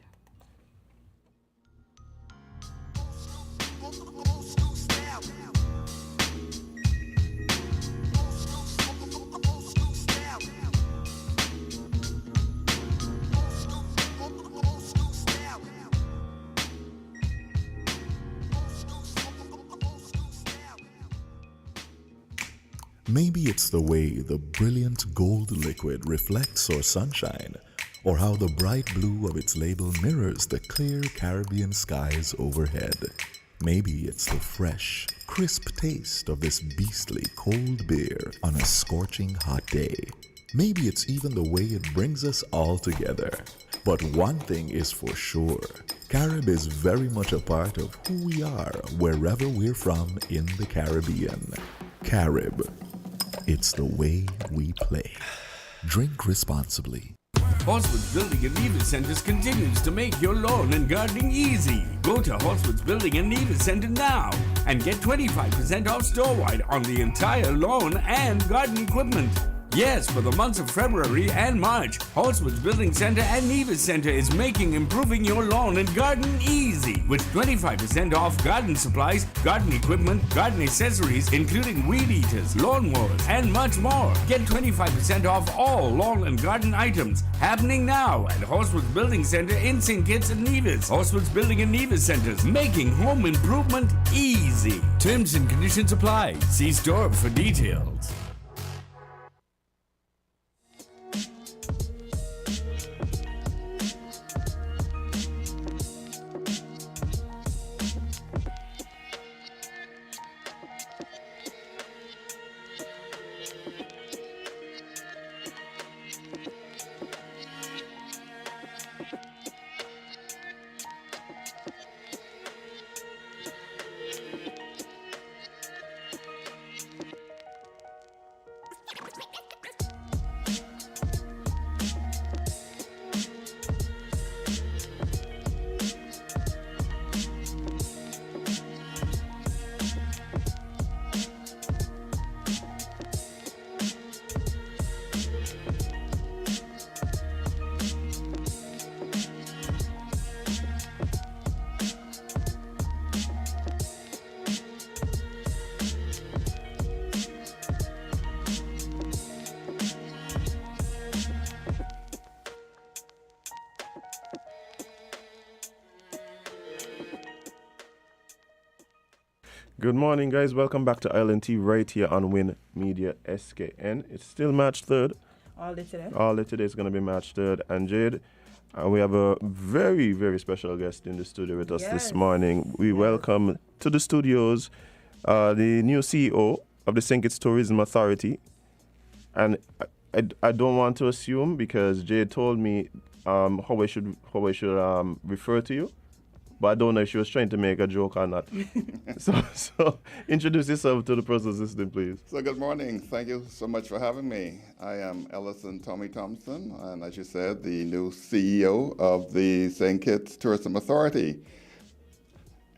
Maybe it's the way the brilliant gold liquid reflects our sunshine, or how the bright blue of its label mirrors the clear Caribbean skies overhead. Maybe it's the fresh, crisp taste of this beastly cold beer on a scorching hot day. Maybe it's even the way it brings us all together. But one thing is for sure, Carib is very much a part of who we are wherever we're from in the Caribbean. Carib. It's the way we play. Drink responsibly. Horswood's Building and Nevis Centers continues to make your lawn and gardening easy. Go to Horswood's Building and Nevis Center now and get 25% off store-wide on the entire lawn and garden equipment. Yes, for the months of February and March, Horswood's Building Center and Nevis Center is making improving your lawn and garden easy with 25% off garden supplies, garden equipment, garden accessories, including weed eaters, lawnmowers, and much more. Get 25% off all lawn and garden items happening now at Horswood's Building Center in St. Kitts and Nevis. Horswood's Building and Nevis Centers, making home improvement easy. Terms and conditions apply. See store for details. Good morning, guys. Welcome back to Island T right here on Win Media SKN. It's still March 3rd. All day today. All day today is going to be March 3rd. And Jade, we have a very, very special guest in the studio with us this morning. We welcome to the studios the new CEO of the St. Kitts Tourism Authority. And I don't want to assume, because Jade told me how I should refer to you. But I don't know if she was trying to make a joke or not. So introduce yourself to the personal assistant, please. So good morning. Thank you so much for having me. I am Ellison Thompson, and as you said, the new CEO of the St. Kitts Tourism Authority.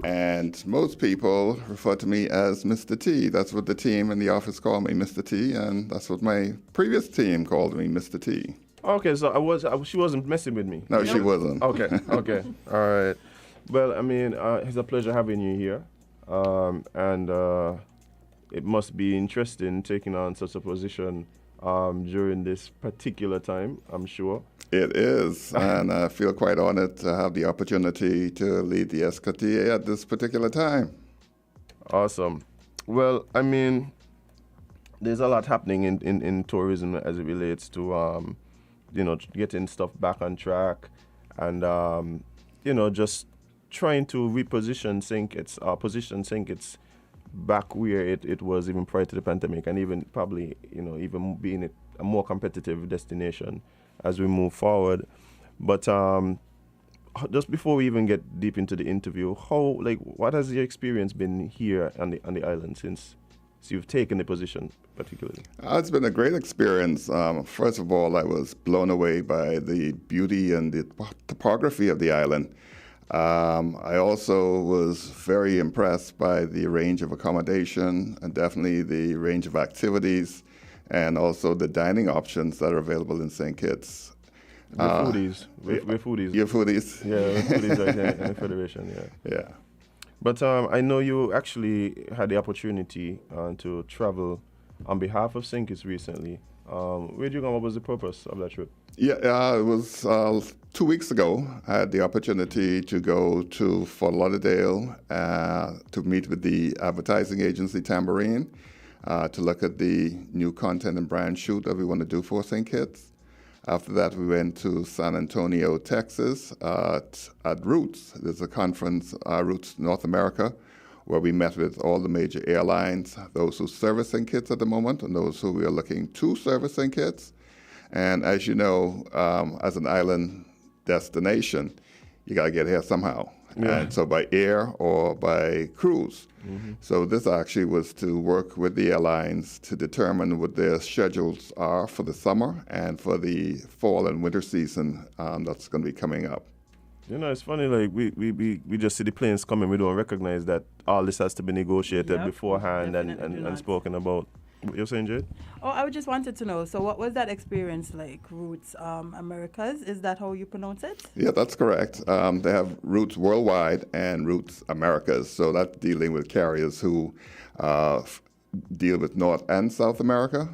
And most people refer to me as Mr. T. That's what the team in the office call me, Mr. T, and that's what my previous team called me, Mr. T. Okay, so she wasn't messing with me. No, she wasn't. Okay, all right. Well, I mean, it's a pleasure having you here, and it must be interesting taking on such a position during this particular time, I'm sure. It is, and I feel quite honored to have the opportunity to lead the SKTA at this particular time. Awesome. Well, I mean, there's a lot happening in tourism as it relates to, getting stuff back on track and, just trying to reposition St. Kitts back where it was even prior to the pandemic, and even probably, even being a more competitive destination as we move forward. But just before we even get deep into the interview, what has your experience been here on the island since you've taken the position particularly? It's been a great experience. First of all, I was blown away by the beauty and the topography of the island. I also was very impressed by the range of accommodation and definitely the range of activities and also the dining options that are available in St. Kitts. We're foodies. We're foodies. You're foodies? Yeah, we're foodies right here in the Federation, Yeah. But I know you actually had the opportunity to travel on behalf of St. Kitts recently. Where did you go? What was the purpose of that trip? Yeah, it was 2 weeks ago. I had the opportunity to go to Fort Lauderdale to meet with the advertising agency Tambourine to look at the new content and brand shoot that we want to do for St. Kitts. After that, we went to San Antonio, Texas at Roots. There's a conference, Roots North America, where we met with all the major airlines, those who service St. Kitts at the moment and those who we are looking to service St. Kitts. And as you know, as an island destination, you got to get here somehow. Yeah. And so by air or by cruise. Mm-hmm. So this actually was to work with the airlines to determine what their schedules are for the summer and for the fall and winter season that's going to be coming up. It's funny, like we just see the planes coming. We don't recognize that all this has to be negotiated beforehand and spoken about. You're saying, Jade? Oh, I just wanted to know, so what was that experience like, Roots Americas? Is that how you pronounce it? Yeah, that's correct. They have Roots Worldwide and Roots Americas. So that's dealing with carriers who deal with North and South America.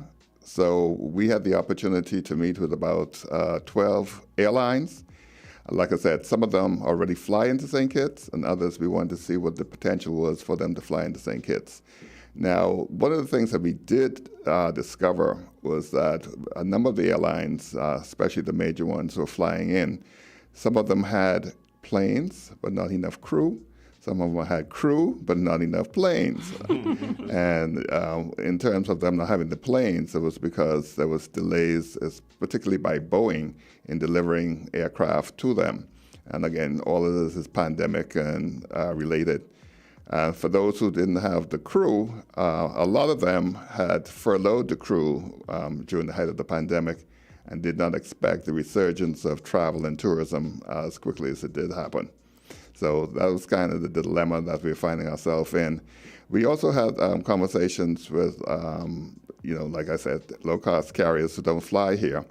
So we had the opportunity to meet with about 12 airlines. Like I said, some of them already fly into St. Kitts, and others we wanted to see what the potential was for them to fly into St. Kitts. Now, one of the things that we did discover was that a number of the airlines, especially the major ones who were flying in, some of them had planes but not enough crew. Some of them had crew but not enough planes. And in terms of them not having the planes, it was because there was delays, particularly by Boeing, in delivering aircraft to them. And again, all of this is pandemic and related. For those who didn't have the crew, a lot of them had furloughed the crew during the height of the pandemic and did not expect the resurgence of travel and tourism as quickly as it did happen. So that was kind of the dilemma that we're finding ourselves in. We also had conversations with, like I said, low-cost carriers who don't fly here.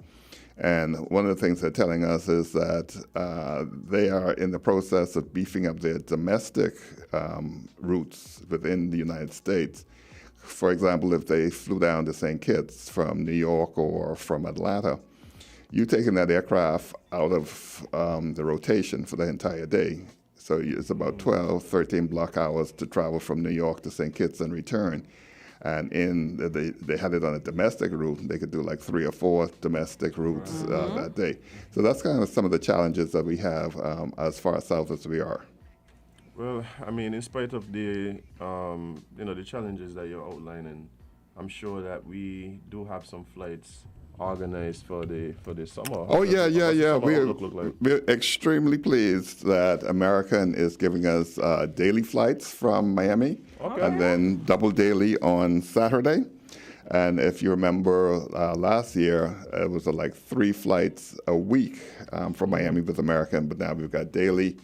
And one of the things they're telling us is that they are in the process of beefing up their domestic routes within the United States. For example, if they flew down to St. Kitts from New York or from Atlanta, you taking that aircraft out of the rotation for the entire day. So it's about 12, 13 block hours to travel from New York to St. Kitts and return. And they had it on a domestic route. They could do like 3 or 4 domestic routes that day. So that's kind of some of the challenges that we have as far south as we are. Well, I mean, in spite of the the challenges that you're outlining, I'm sure that we do have some flights organized for the summer. Oh yeah. Look like? We're extremely pleased that American is giving us daily flights from Miami, and then double daily on Saturday. And if you remember last year, it was like 3 flights a week from Miami with American, but now we've got daily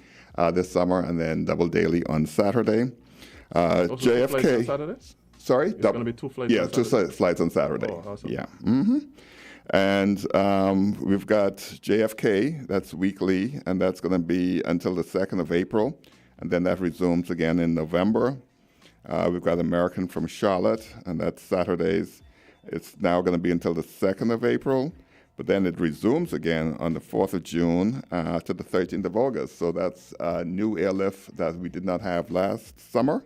this summer and then double daily on Saturday. Also 2 flights on JFK. Saturday? Sorry, It's going to be 2 flights. yeah, on 2 Saturday? flights on Saturday. Oh, awesome. Yeah. And we've got JFK, that's weekly, and that's going to be until the 2nd of April, and then that resumes again in November. We've got American from Charlotte, and that's Saturdays. It's now going to be until the 2nd of April, but then it resumes again on the 4th of June to the 13th of August. So that's a new airlift that we did not have last summer.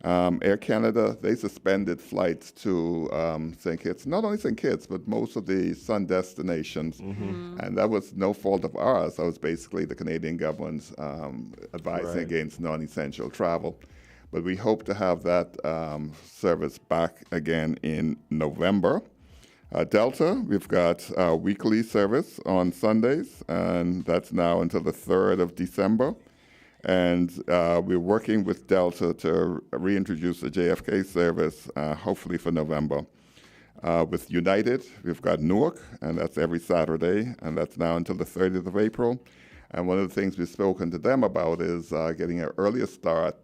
Air Canada, they suspended flights to St. Kitts, not only St. Kitts, but most of the sun destinations. And that was no fault of ours. That was basically the Canadian government's advising against non-essential travel. But we hope to have that service back again in November. Delta, we've got weekly service on Sundays, and that's now until the 3rd of December. And we're working with Delta to reintroduce the JFK service, hopefully for November. With United, we've got Newark, and that's every Saturday, and that's now until the 30th of April. And one of the things we've spoken to them about is getting an earlier start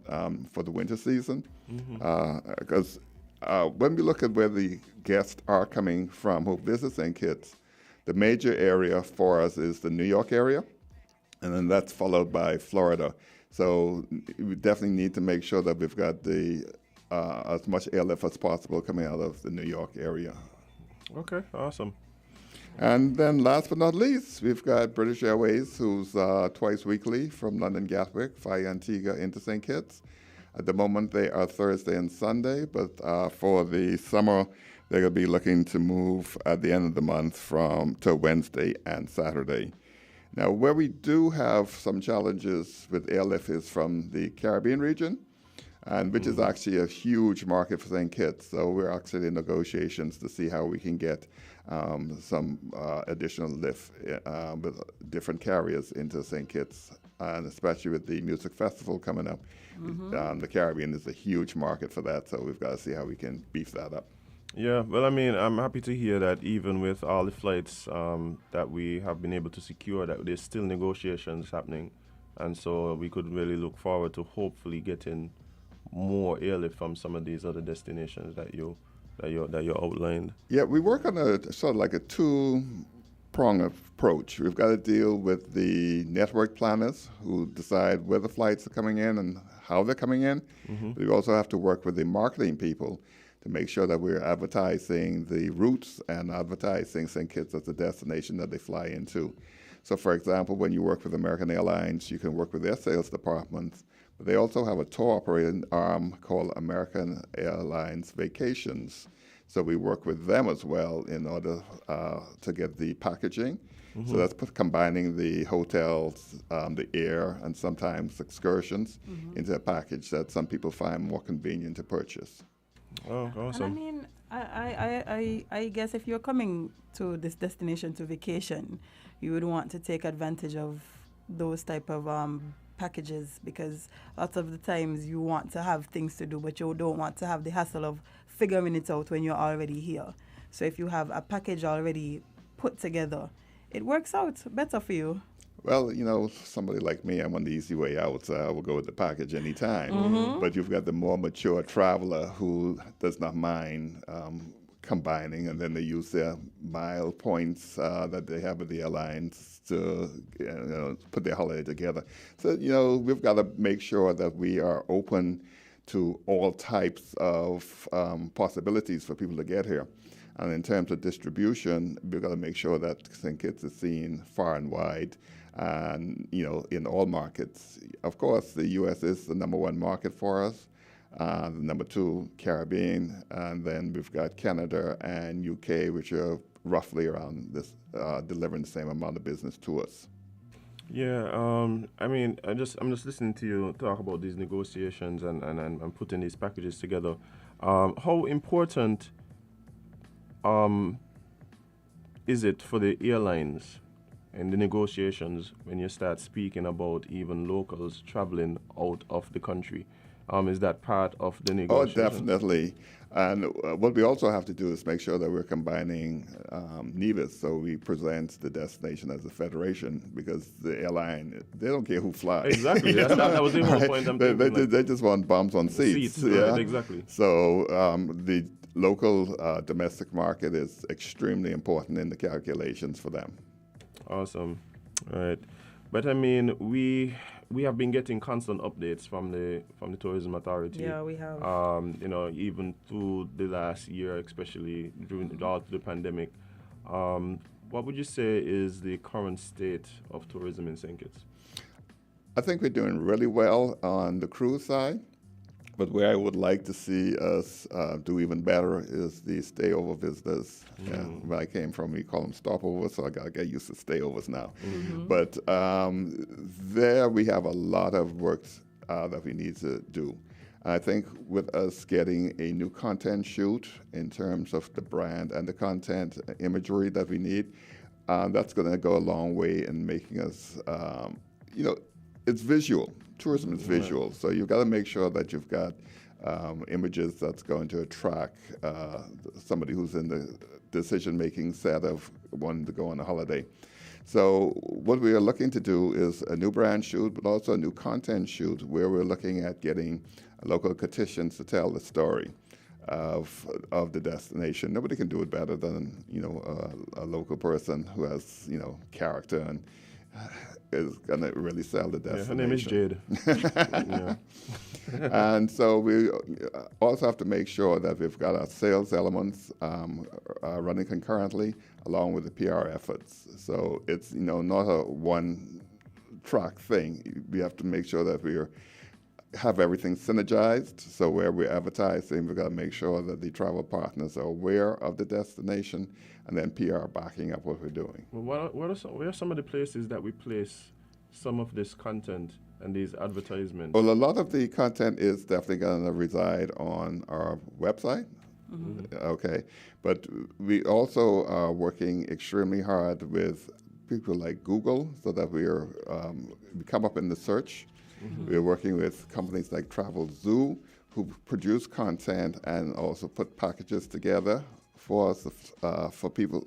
for the winter season. Because when we look at where the guests are coming from who visit St. Kitts, the major area for us is the New York area, and then that's followed by Florida. So we definitely need to make sure that we've got the as much airlift as possible coming out of the New York area. Okay, awesome. And then last but not least, we've got British Airways, who's twice weekly from London Gatwick via Antigua into St. Kitts. At the moment, they are Thursday and Sunday, but for the summer, they're going to be looking to move at the end of the month to Wednesday and Saturday. Now, where we do have some challenges with airlift is from the Caribbean region, and which is actually a huge market for St. Kitts. So we're actually in negotiations to see how we can get some additional lift with different carriers into St. Kitts, and especially with the music festival coming up. The Caribbean is a huge market for that, so we've got to see how we can beef that up. Yeah, well, I mean, I'm happy to hear that even with all the flights that we have been able to secure, that there's still negotiations happening, and so we could really look forward to hopefully getting more airlift from some of these other destinations that you outlined. Yeah, we work on a sort of like a 2-prong approach. We've got to deal with the network planners who decide where the flights are coming in and how they're coming in. But we also have to work with the marketing people to make sure that we're advertising the routes and advertising St. Kitts as a destination that they fly into. So, for example, when you work with American Airlines, you can work with their sales departments, but they also have a tour operating arm called American Airlines Vacations. So we work with them as well in order to get the packaging. So that's combining the hotels, the air, and sometimes excursions into a package that some people find more convenient to purchase. Oh, awesome. And I mean, I guess if you're coming to this destination to vacation, you would want to take advantage of those type of packages, because lots of the times you want to have things to do, but you don't want to have the hassle of figuring it out when you're already here. So if you have a package already put together, it works out better for you. Well, you know, somebody like me, I'm on the easy way out, so I will go with the package anytime. But you've got the more mature traveler who does not mind combining, and then they use their mile points that they have with the airlines to put their holiday together. So, you know, we've got to make sure that we are open to all types of possibilities for people to get here. And in terms of distribution, we've got to make sure that St. Kitts is seen far and wide. and in all markets. Of course, the U.S. is the number one market for us. Number two, Caribbean, and then we've got Canada and UK, which are roughly around this, delivering the same amount of business to us. Yeah, I'm just listening to you talk about these negotiations and putting these packages together. How important is it for the airlines in the negotiations when you start speaking about even locals traveling out of the country? Is that part of the negotiation? Oh, definitely. And what we also have to do is make sure that we're combining NEVIS, so we present the destination as a federation, because the airline, they don't care who flies. Exactly. That was the whole point I'm thinking. They just want bums on seats. Yeah? Yeah, Right, exactly. So the local domestic market is extremely important in the calculations for them. Awesome. Right. But I mean, we have been getting constant updates from the tourism authority. Yeah, we have. Even through the last year, especially throughout the pandemic. What would you say is the current state of tourism in St. Kitts? I think we're doing really well on the cruise side, but where I would like to see us do even better is the stayover visitors. Where I came from, we call them stopovers, so I got to get used to stayovers now. But there we have a lot of work that we need to do. I think with us getting a new content shoot in terms of the brand and the content imagery that we need, that's going to go a long way in making us, it's visual. Tourism is visual, so you've got to make sure that you've got images that's going to attract somebody who's in the decision-making set of wanting to go on a holiday. So what we are looking to do is a new brand shoot, but also a new content shoot where we're looking at getting local fictions to tell the story of the destination. Nobody can do it better than a local person who has character and is going to really sell the destination. Her name is Jade. Yeah. And so we also have to make sure that we've got our sales elements running concurrently along with the PR efforts. So it's not a one-track thing. We have to make sure that we have everything synergized. So where we're advertising, we've got to make sure that the travel partners are aware of the destination, and then PR backing up what we're doing. Well, where are some of the places that we place some of this content and these advertisements? Well, a lot of the content is definitely going to reside on our website. Okay, but we also are working extremely hard with people like Google so that we come up in the search. We're working with companies like Travel Zoo, who produce content and also put packages together for us, for people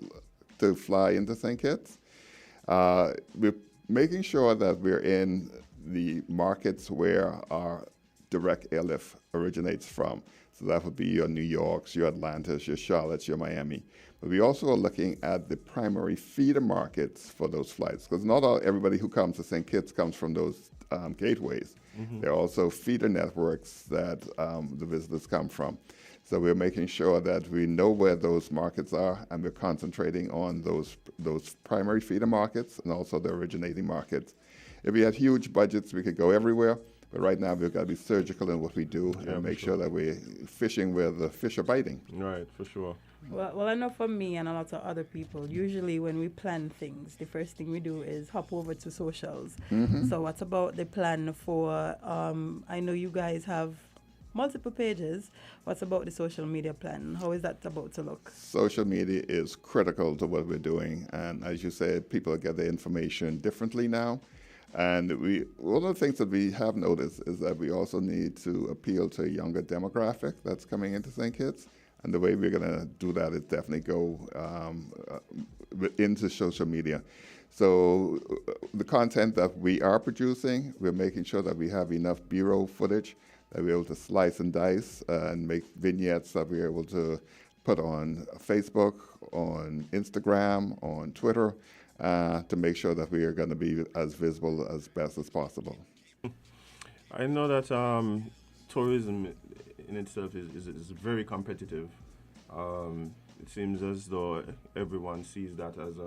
to fly into St. Kitts. We're making sure that we're in the markets where our direct airlift originates from. So that would be your New Yorks, your Atlantas, your Charlottes, your Miami. But we also are looking at the primary feeder markets for those flights, because not everybody who comes to St. Kitts comes from those gateways. There are also feeder networks that the visitors come from. So we're making sure that we know where those markets are, and we're concentrating on those primary feeder markets and also the originating markets. If we had huge budgets, we could go everywhere. But right now, we've got to be surgical in what we do and make sure that we're fishing where the fish are biting. Right, for sure. Well, I know for me and a lot of other people, usually when we plan things, the first thing we do is hop over to socials. So what's about the plan for, I know you guys have multiple pages. What's about the social media plan? How is that about to look? Social media is critical to what we're doing. And as you said, people get their information differently now. And one of the things that we have noticed is that we also need to appeal to a younger demographic that's coming into St. Kitts. And the way we're going to do that is definitely go into social media. So the content that we are producing, we're making sure that we have enough B-roll footage that we're able to slice and dice and make vignettes that we're able to put on Facebook, on Instagram, on Twitter, to make sure that we are going to be as visible as best as possible. I know that tourism in itself is very competitive. it seems as though everyone sees that as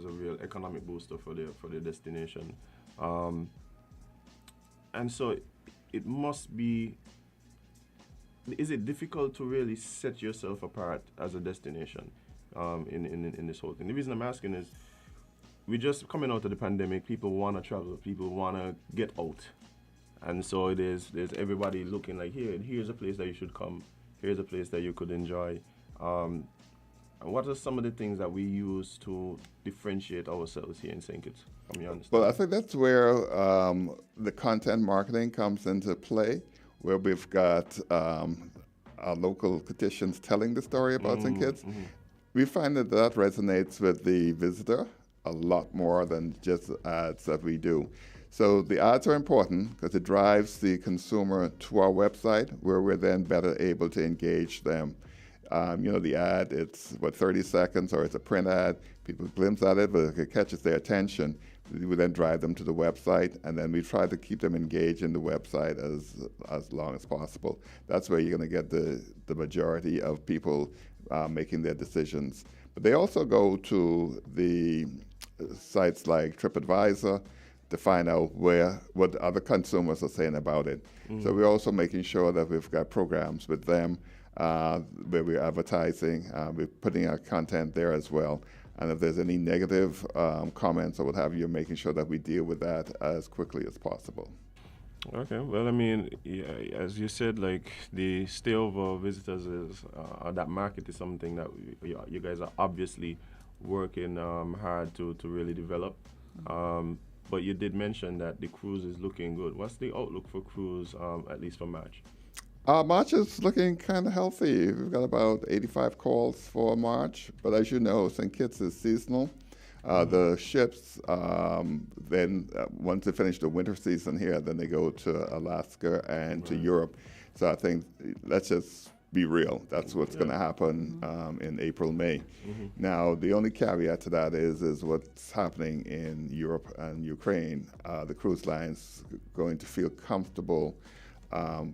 a real economic booster for their destination, and so it must be. Is it difficult to really set yourself apart as a destination in this whole thing? The reason I'm asking is we're just coming out of the pandemic. People want to travel. People want to get out. And so there's everybody looking like, here's a place that you should come. Here's a place that you could enjoy. And what are some of the things that we use to differentiate ourselves here in St. Kitts? Well, I think that's where the content marketing comes into play, where we've got our local petitions telling the story about St. Kitts. We find that resonates with the visitor a lot more than just the ads that we do. So the ads are important because it drives the consumer to our website, where we're then better able to engage them. The ad, it's 30 seconds, or it's a print ad. People glimpse at it, but if it catches their attention, we then drive them to the website, and then we try to keep them engaged in the website as long as possible. That's where you're going to get the majority of people making their decisions. But they also go to the sites like TripAdvisor to find out what other consumers are saying about it. So we're also making sure that we've got programs with them where we're advertising. We're putting our content there as well. And if there's any negative comments or what have you, making sure that we deal with that as quickly as possible. Okay, well, I mean, as you said, like the stayover visitors is that market is something that you guys are obviously working hard to really develop. But you did mention that the cruise is looking good. What's the outlook for cruise, at least for March? March is looking kind of healthy. We've got about 85 calls for March, but as you know, St. Kitts is seasonal. The ships, then once they finish the winter season here, then they go to Alaska and to Europe. So I think let's just be real. That's what's going to happen in April, May. Now, the only caveat to that is what's happening in Europe and Ukraine. The cruise lines going to feel comfortable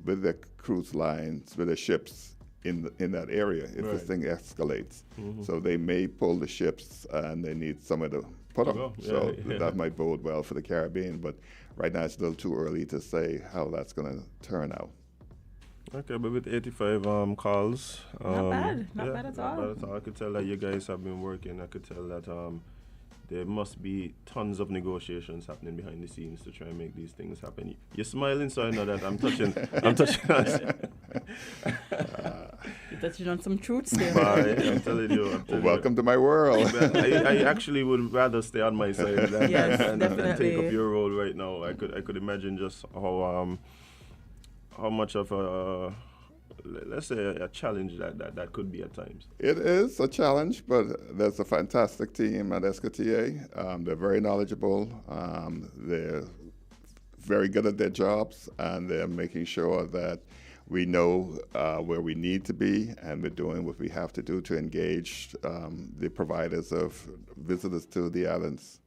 with the cruise lines, with the ships in that area if this thing escalates. So they may pull the ships and they need somewhere to put them. That might bode well for the Caribbean, but right now it's a little too early to say how that's going to turn out. Okay, but with 85 calls, not bad at all. Not bad at all. I could tell that you guys have been working. I could tell that there must be tons of negotiations happening behind the scenes to try and make these things happen. You're smiling, so I know that I'm touching. You're touching on some truths there. I'm telling you. Welcome to my world. I actually would rather stay on my side than, and take up your role right now. I could imagine just how much of a, let's say, a challenge that could be at times. It is a challenge, but there's a fantastic team at SKTA. They're very knowledgeable. They're very good at their jobs, and they're making sure that we know where we need to be, and we're doing what we have to do to engage the providers of visitors to the islands.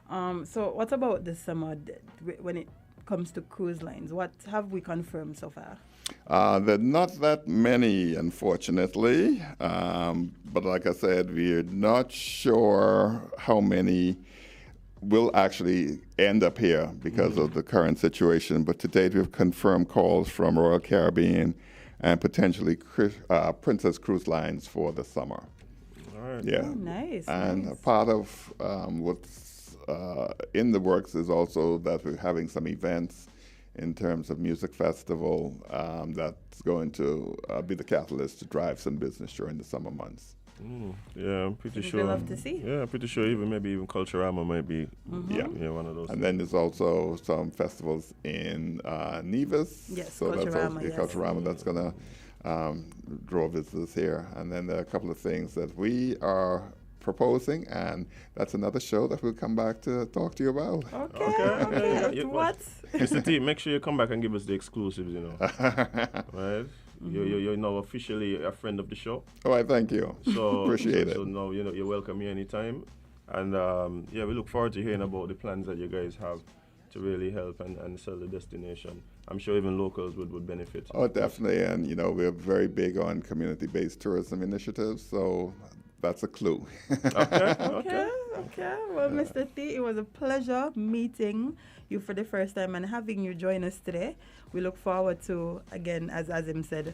So what about this summer when it comes to cruise lines? What have we confirmed so far? There are not that many, unfortunately. But like I said, we're not sure how many will actually end up here because of the current situation. But to date, we've confirmed calls from Royal Caribbean and potentially Princess Cruise Lines for the summer. All right. Yeah. Oh, nice. And nice. part of what's in the works is also that we're having some events in terms of music festival that's going to be the catalyst to drive some business during the summer months. Yeah, I'm pretty sure. We'd love to see. Yeah, I'm pretty sure even Culturama might be one of those. And then there's also some festivals in Nevis. Yes, so Culturama, that's also, yes. Culturama that's going to draw visitors here. And then there are a couple of things that we are proposing, and that's another show that we'll come back to talk to you about. Okay. What? Mr. T, make sure you come back and give us the exclusives, right? You're now officially a friend of the show. Oh, I thank you. So appreciate it. So now you're welcome here anytime, and we look forward to hearing about the plans that you guys have to really help and sell the destination. I'm sure even locals would benefit. Oh, definitely. And, we're very big on community-based tourism initiatives, so that's a clue. Okay. Well, Mr. T, it was a pleasure meeting you for the first time and having you join us today. We look forward to, again, as Azim said,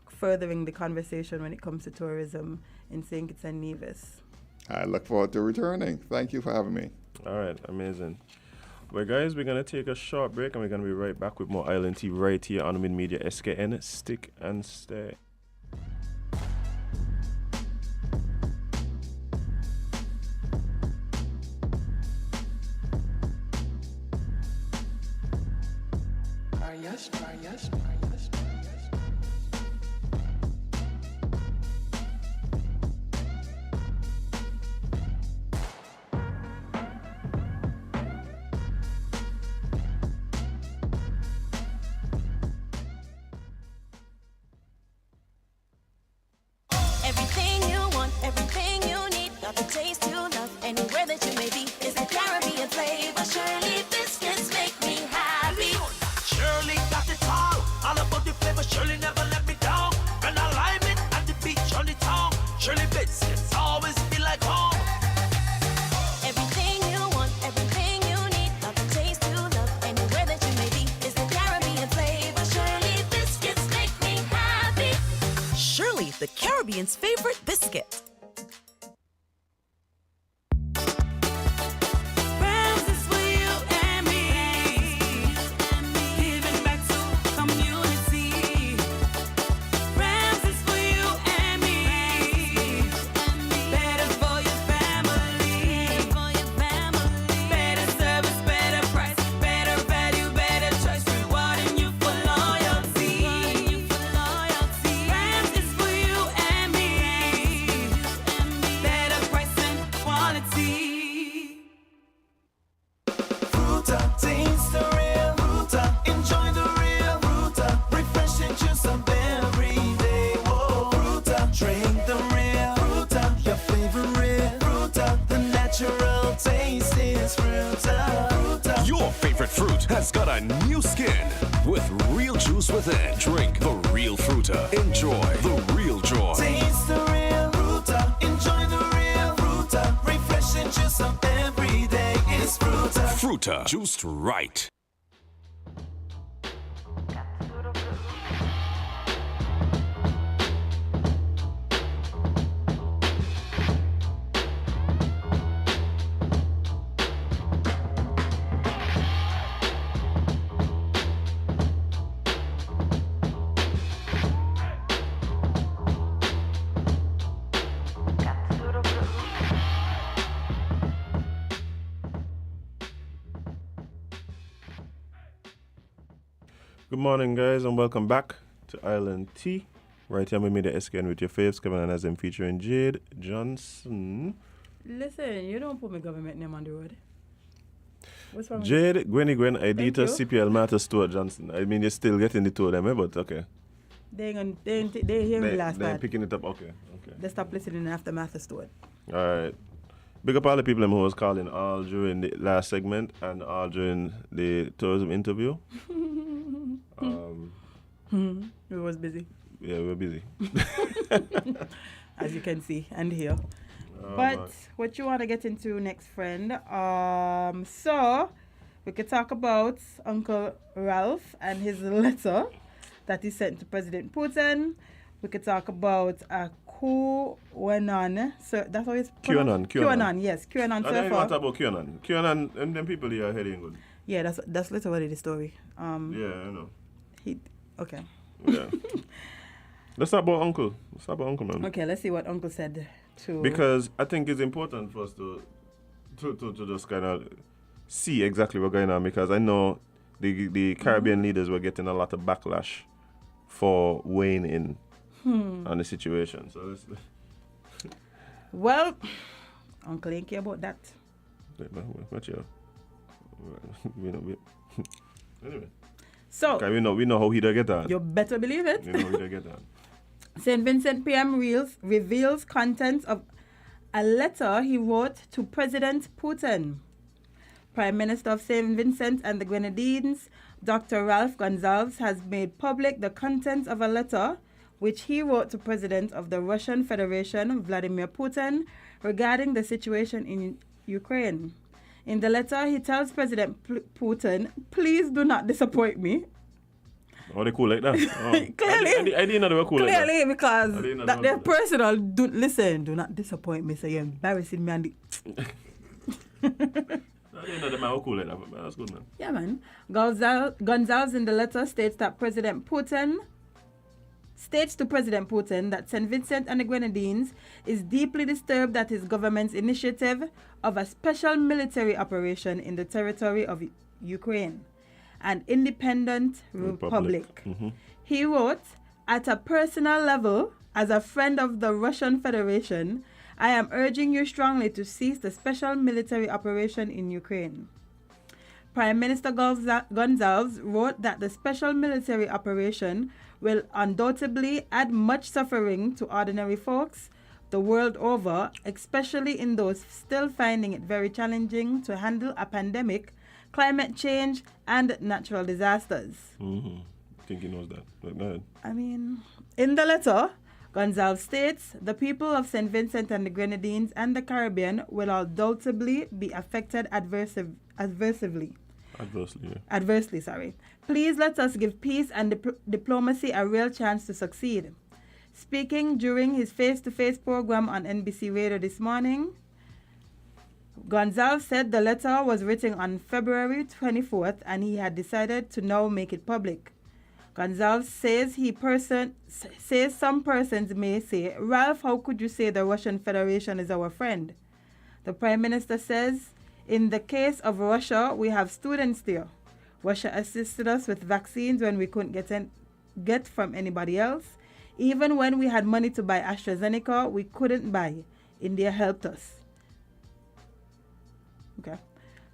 furthering the conversation when it comes to tourism in St. Kitts and Nevis. I look forward to returning. Thank you for having me. All right, amazing. Well, guys, we're going to take a short break and we're going to be right back with more Island Tea right here on Mid Media SKN. Stick and stay. Everything you want, everything you need, got the taste you love, anywhere that you may be. It's the Caribbean flavor. Shirley biscuits make me happy. Shirley got it all about the flavor. Shirley never let me down. When I lime it at the beach on the town, Shirley biscuits always feel like home. Everything you want, everything you need, got the taste you love, anywhere that you may be. It's the Caribbean flavor. Shirley biscuits make me happy. Shirley, the Caribbean's favorite biscuit. Has got a new skin with real juice within. Drink the real Fruta. Enjoy the real joy. Taste the real Fruta. Enjoy the real Fruta. Refreshing juice of every day is Fruta. Fruta, juiced right. Good morning, guys, and welcome back to Island Tea. Right here, we made the SKN with your faves, Kevin and Azim featuring Jade Johnson. Listen, you don't put my government name on the road. What's wrong Jade, Gwenny Gwen, Edita, you. CPL, Martha, Stuart Johnson. I mean, you're still getting the two of them, but okay. They hear me last They're part. picking it up, okay. They stop listening after Martha Stewart. All right. Big up all the people who was calling all during the last segment and all during the tourism interview. We was busy. Yeah, we were busy. As you can see and hear. Oh, but man. what you want to get into next, friend? So we could talk about Uncle Ralph and his letter that he sent to President Putin. We could talk about QAnon. So that's how it's pronounced? QAnon, yes. QAnon I don't surfer. want to talk about QAnon. QAnon, and them people here are heading good. Yeah, that's literally the story. Yeah, I know. Okay. Yeah. Let's talk about Uncle. Man. Okay, let's see what Uncle said to... Because I think it's important for us to just kind of see exactly what's going on, because I know the Caribbean leaders were getting a lot of backlash for weighing in on the situation. So let's... Well, Uncle ain't care about that. Watch out. Anyway. So, okay, we know how he get on. You better believe it. You know how he get on. St. Vincent PM reveals contents of a letter he wrote to President Putin. Prime Minister of St. Vincent and the Grenadines, Dr. Ralph Gonsalves, has made public the contents of a letter which he wrote to President of the Russian Federation, Vladimir Putin, regarding the situation in Ukraine. In the letter, he tells President Putin, please do not disappoint me. Oh, they cool like that? Oh. Clearly. I didn't know they were cool like that. Clearly, because I didn't know that they they're were- personal. Do not disappoint me, so you're embarrassing me. And I didn't know they were cool like that, but that's good, man. yeah, man. Gonsalves in the letter states to President Putin that St. Vincent and the Grenadines is deeply disturbed at his government's initiative of a special military operation in the territory of Ukraine, an independent republic. He wrote, at a personal level, as a friend of the Russian Federation, I am urging you strongly to cease the special military operation in Ukraine. Prime Minister Gonsalves wrote that the special military operation will undoubtedly add much suffering to ordinary folks the world over, especially in those still finding it very challenging to handle a pandemic, climate change, and natural disasters. I think he knows that. But go ahead. I mean, in the letter, Gonsalves states the people of St. Vincent and the Grenadines and the Caribbean will undoubtedly be affected adversely. Adversely. Please let us give peace and diplomacy a real chance to succeed. Speaking during his face-to-face program on NBC Radio this morning, Gonsalves said the letter was written on February 24th and he had decided to now make it public. Gonsalves says some persons may say, Ralph, how could you say the Russian Federation is our friend? The Prime Minister says, in the case of Russia, we have students there. Russia assisted us with vaccines when we couldn't get from anybody else. Even when we had money to buy AstraZeneca, we couldn't buy. India helped us. Okay.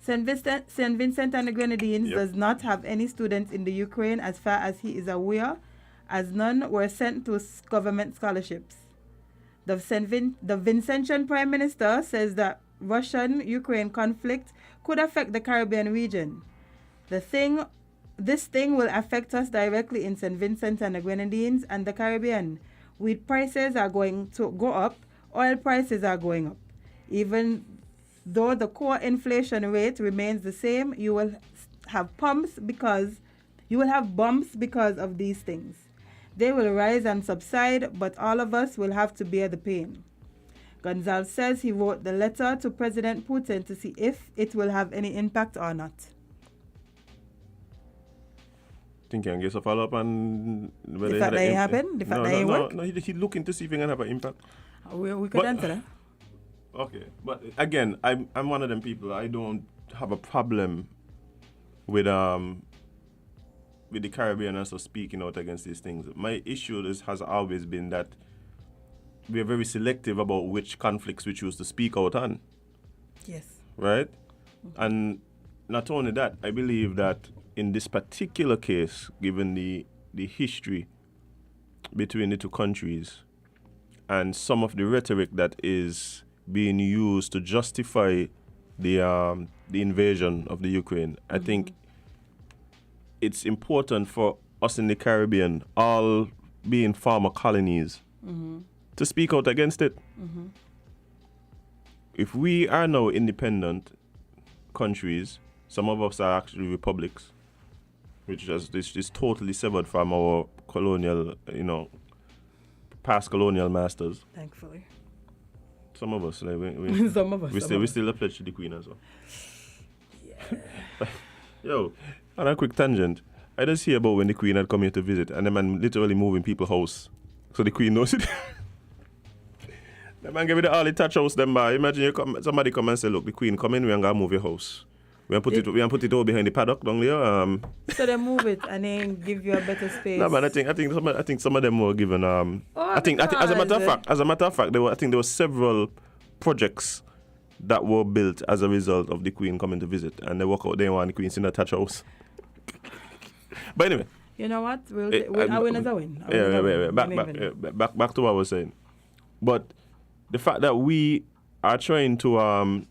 St. Vincent and the Grenadines does not have any students in the Ukraine as far as he is aware, as none were sent to government scholarships. The Vincentian Prime Minister says that Russian-Ukraine conflict could affect the Caribbean region. This thing will affect us directly in St. Vincent and the Grenadines and the Caribbean. Wheat prices are going to go up, oil prices are going up. Even though the core inflation rate remains the same, you will have bumps because of these things. They will rise and subside, but all of us will have to bear the pain. Gonsalves says he wrote the letter to President Putin to see if it will have any impact or not. Think you can get a follow-up on whether The fact that it happened? The fact that it worked? No, he's looking to see if it can have an impact. We could answer that. Okay, but again, I'm one of them people. I don't have a problem with the Caribbean speaking out against these things. My issue has always been that we are very selective about which conflicts we choose to speak out on. Yes. Right? And not only that, I believe that in this particular case, given the history between the two countries and some of the rhetoric that is being used to justify the invasion of the Ukraine, I think it's important for us in the Caribbean, all being former colonies, to speak out against it. If we are now independent countries, some of us are actually republics, which is totally severed from our colonial, past colonial masters. Thankfully. Some of us, we Some of us. we still a pledge to the Queen as well. Yeah. Yo, on a quick tangent, I just hear about when the Queen had come here to visit, and the man literally moving people's house, so the Queen knows it. The man gave me the early touch house. Them by imagine somebody come and say, look, the Queen come in, we ain't gonna move your house. We ain't put it all behind the paddock down there. So they move it and then give you a better space. No, man, I think some of them were given. I think as a matter of fact, there were several projects that were built as a result of the Queen coming to visit, and they walk out there and the Queen's in a touch house. But anyway, you know what? A win is a win. Back to what I was saying. But the fact that we are trying to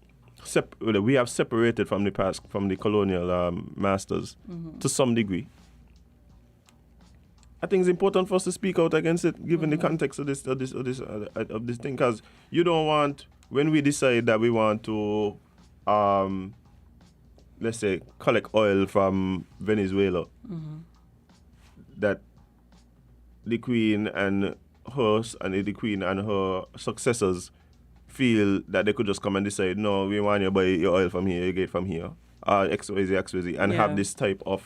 we have separated from the past, from the colonial masters to some degree. I think it's important for us to speak out against it, given the context of this thing, because you don't want, when we decide that we want to, let's say, collect oil from Venezuela, that the Queen and her successors feel that they could just come and decide, no, we want you to buy your oil from here, you get it from here, XYZ, and have this type of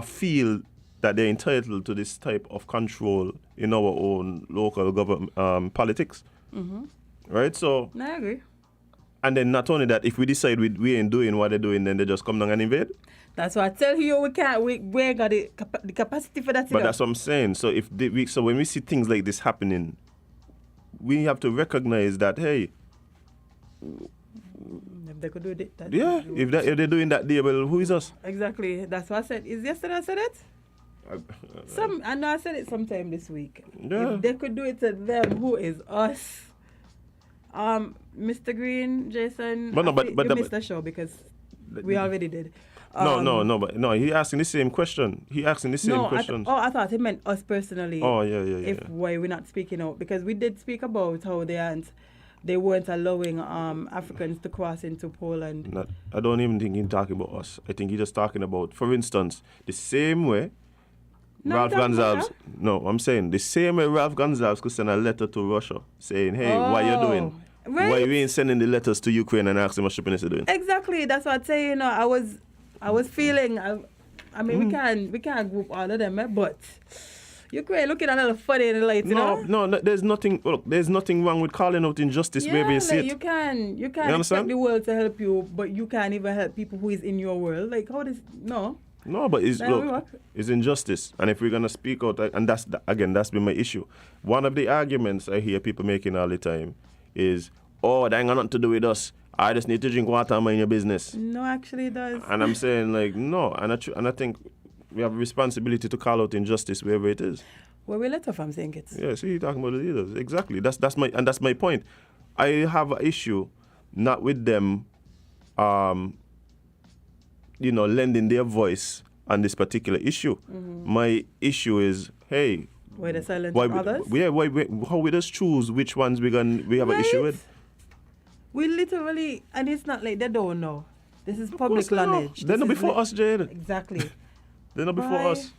feel that they're entitled to this type of control in our own local government politics. Right? So, I agree. And then not only that, if we decide we ain't doing what they're doing, then they just come down and invade. That's why I tell you we ain't got the capacity for that. But that's what I'm saying. So so when we see things like this happening, we have to recognize that, hey, if they could do it, if they're doing that there, well, who is us? Exactly. That's what I said. Is yesterday I said it? I know I said it sometime this week. Yeah. If they could do it to them, who is us? Mr. Green, Jason, But you missed the show because we already did. No, he asking the same question. I thought he meant us personally. Oh, yeah. Why we're not speaking out, because we did speak about how they weren't allowing Africans to cross into Poland. I don't even think he's talking about us. I think he's just talking about, for instance, the same way Ralph Gonsalves. No, I'm saying the same way Ralph Gonsalves could send a letter to Russia saying, hey, what you doing? Right. Why you ain't sending the letters to Ukraine and asking what shipping is doing? Exactly. That's what I say. I was feeling. I mean, we can't group all of them, but Ukraine looking a little funny in the light. No. There's nothing. Look, there's nothing wrong with calling out injustice wherever you see it. You can you expect the world to help you, but you can't even help people who is in your world. Like how does no? No, but it's injustice. And if we're going to speak out, and that's been my issue. One of the arguments I hear people making all the time is, oh, that ain't got nothing to do with us. I just need to drink water and mind your business. No, actually it does. And I'm saying, like, no. And I think we have a responsibility to call out injustice wherever it is. Well, we let off, I'm saying it. Yeah, see, you're talking about the leaders. Exactly. That's my point. I have an issue not with them lending their voice on this particular issue. My issue is, hey, why the silent others? How we just choose which ones we have an issue with? We literally, and it's not like they don't know. This is public knowledge. They're not before us, Jade. Exactly. They're not before us.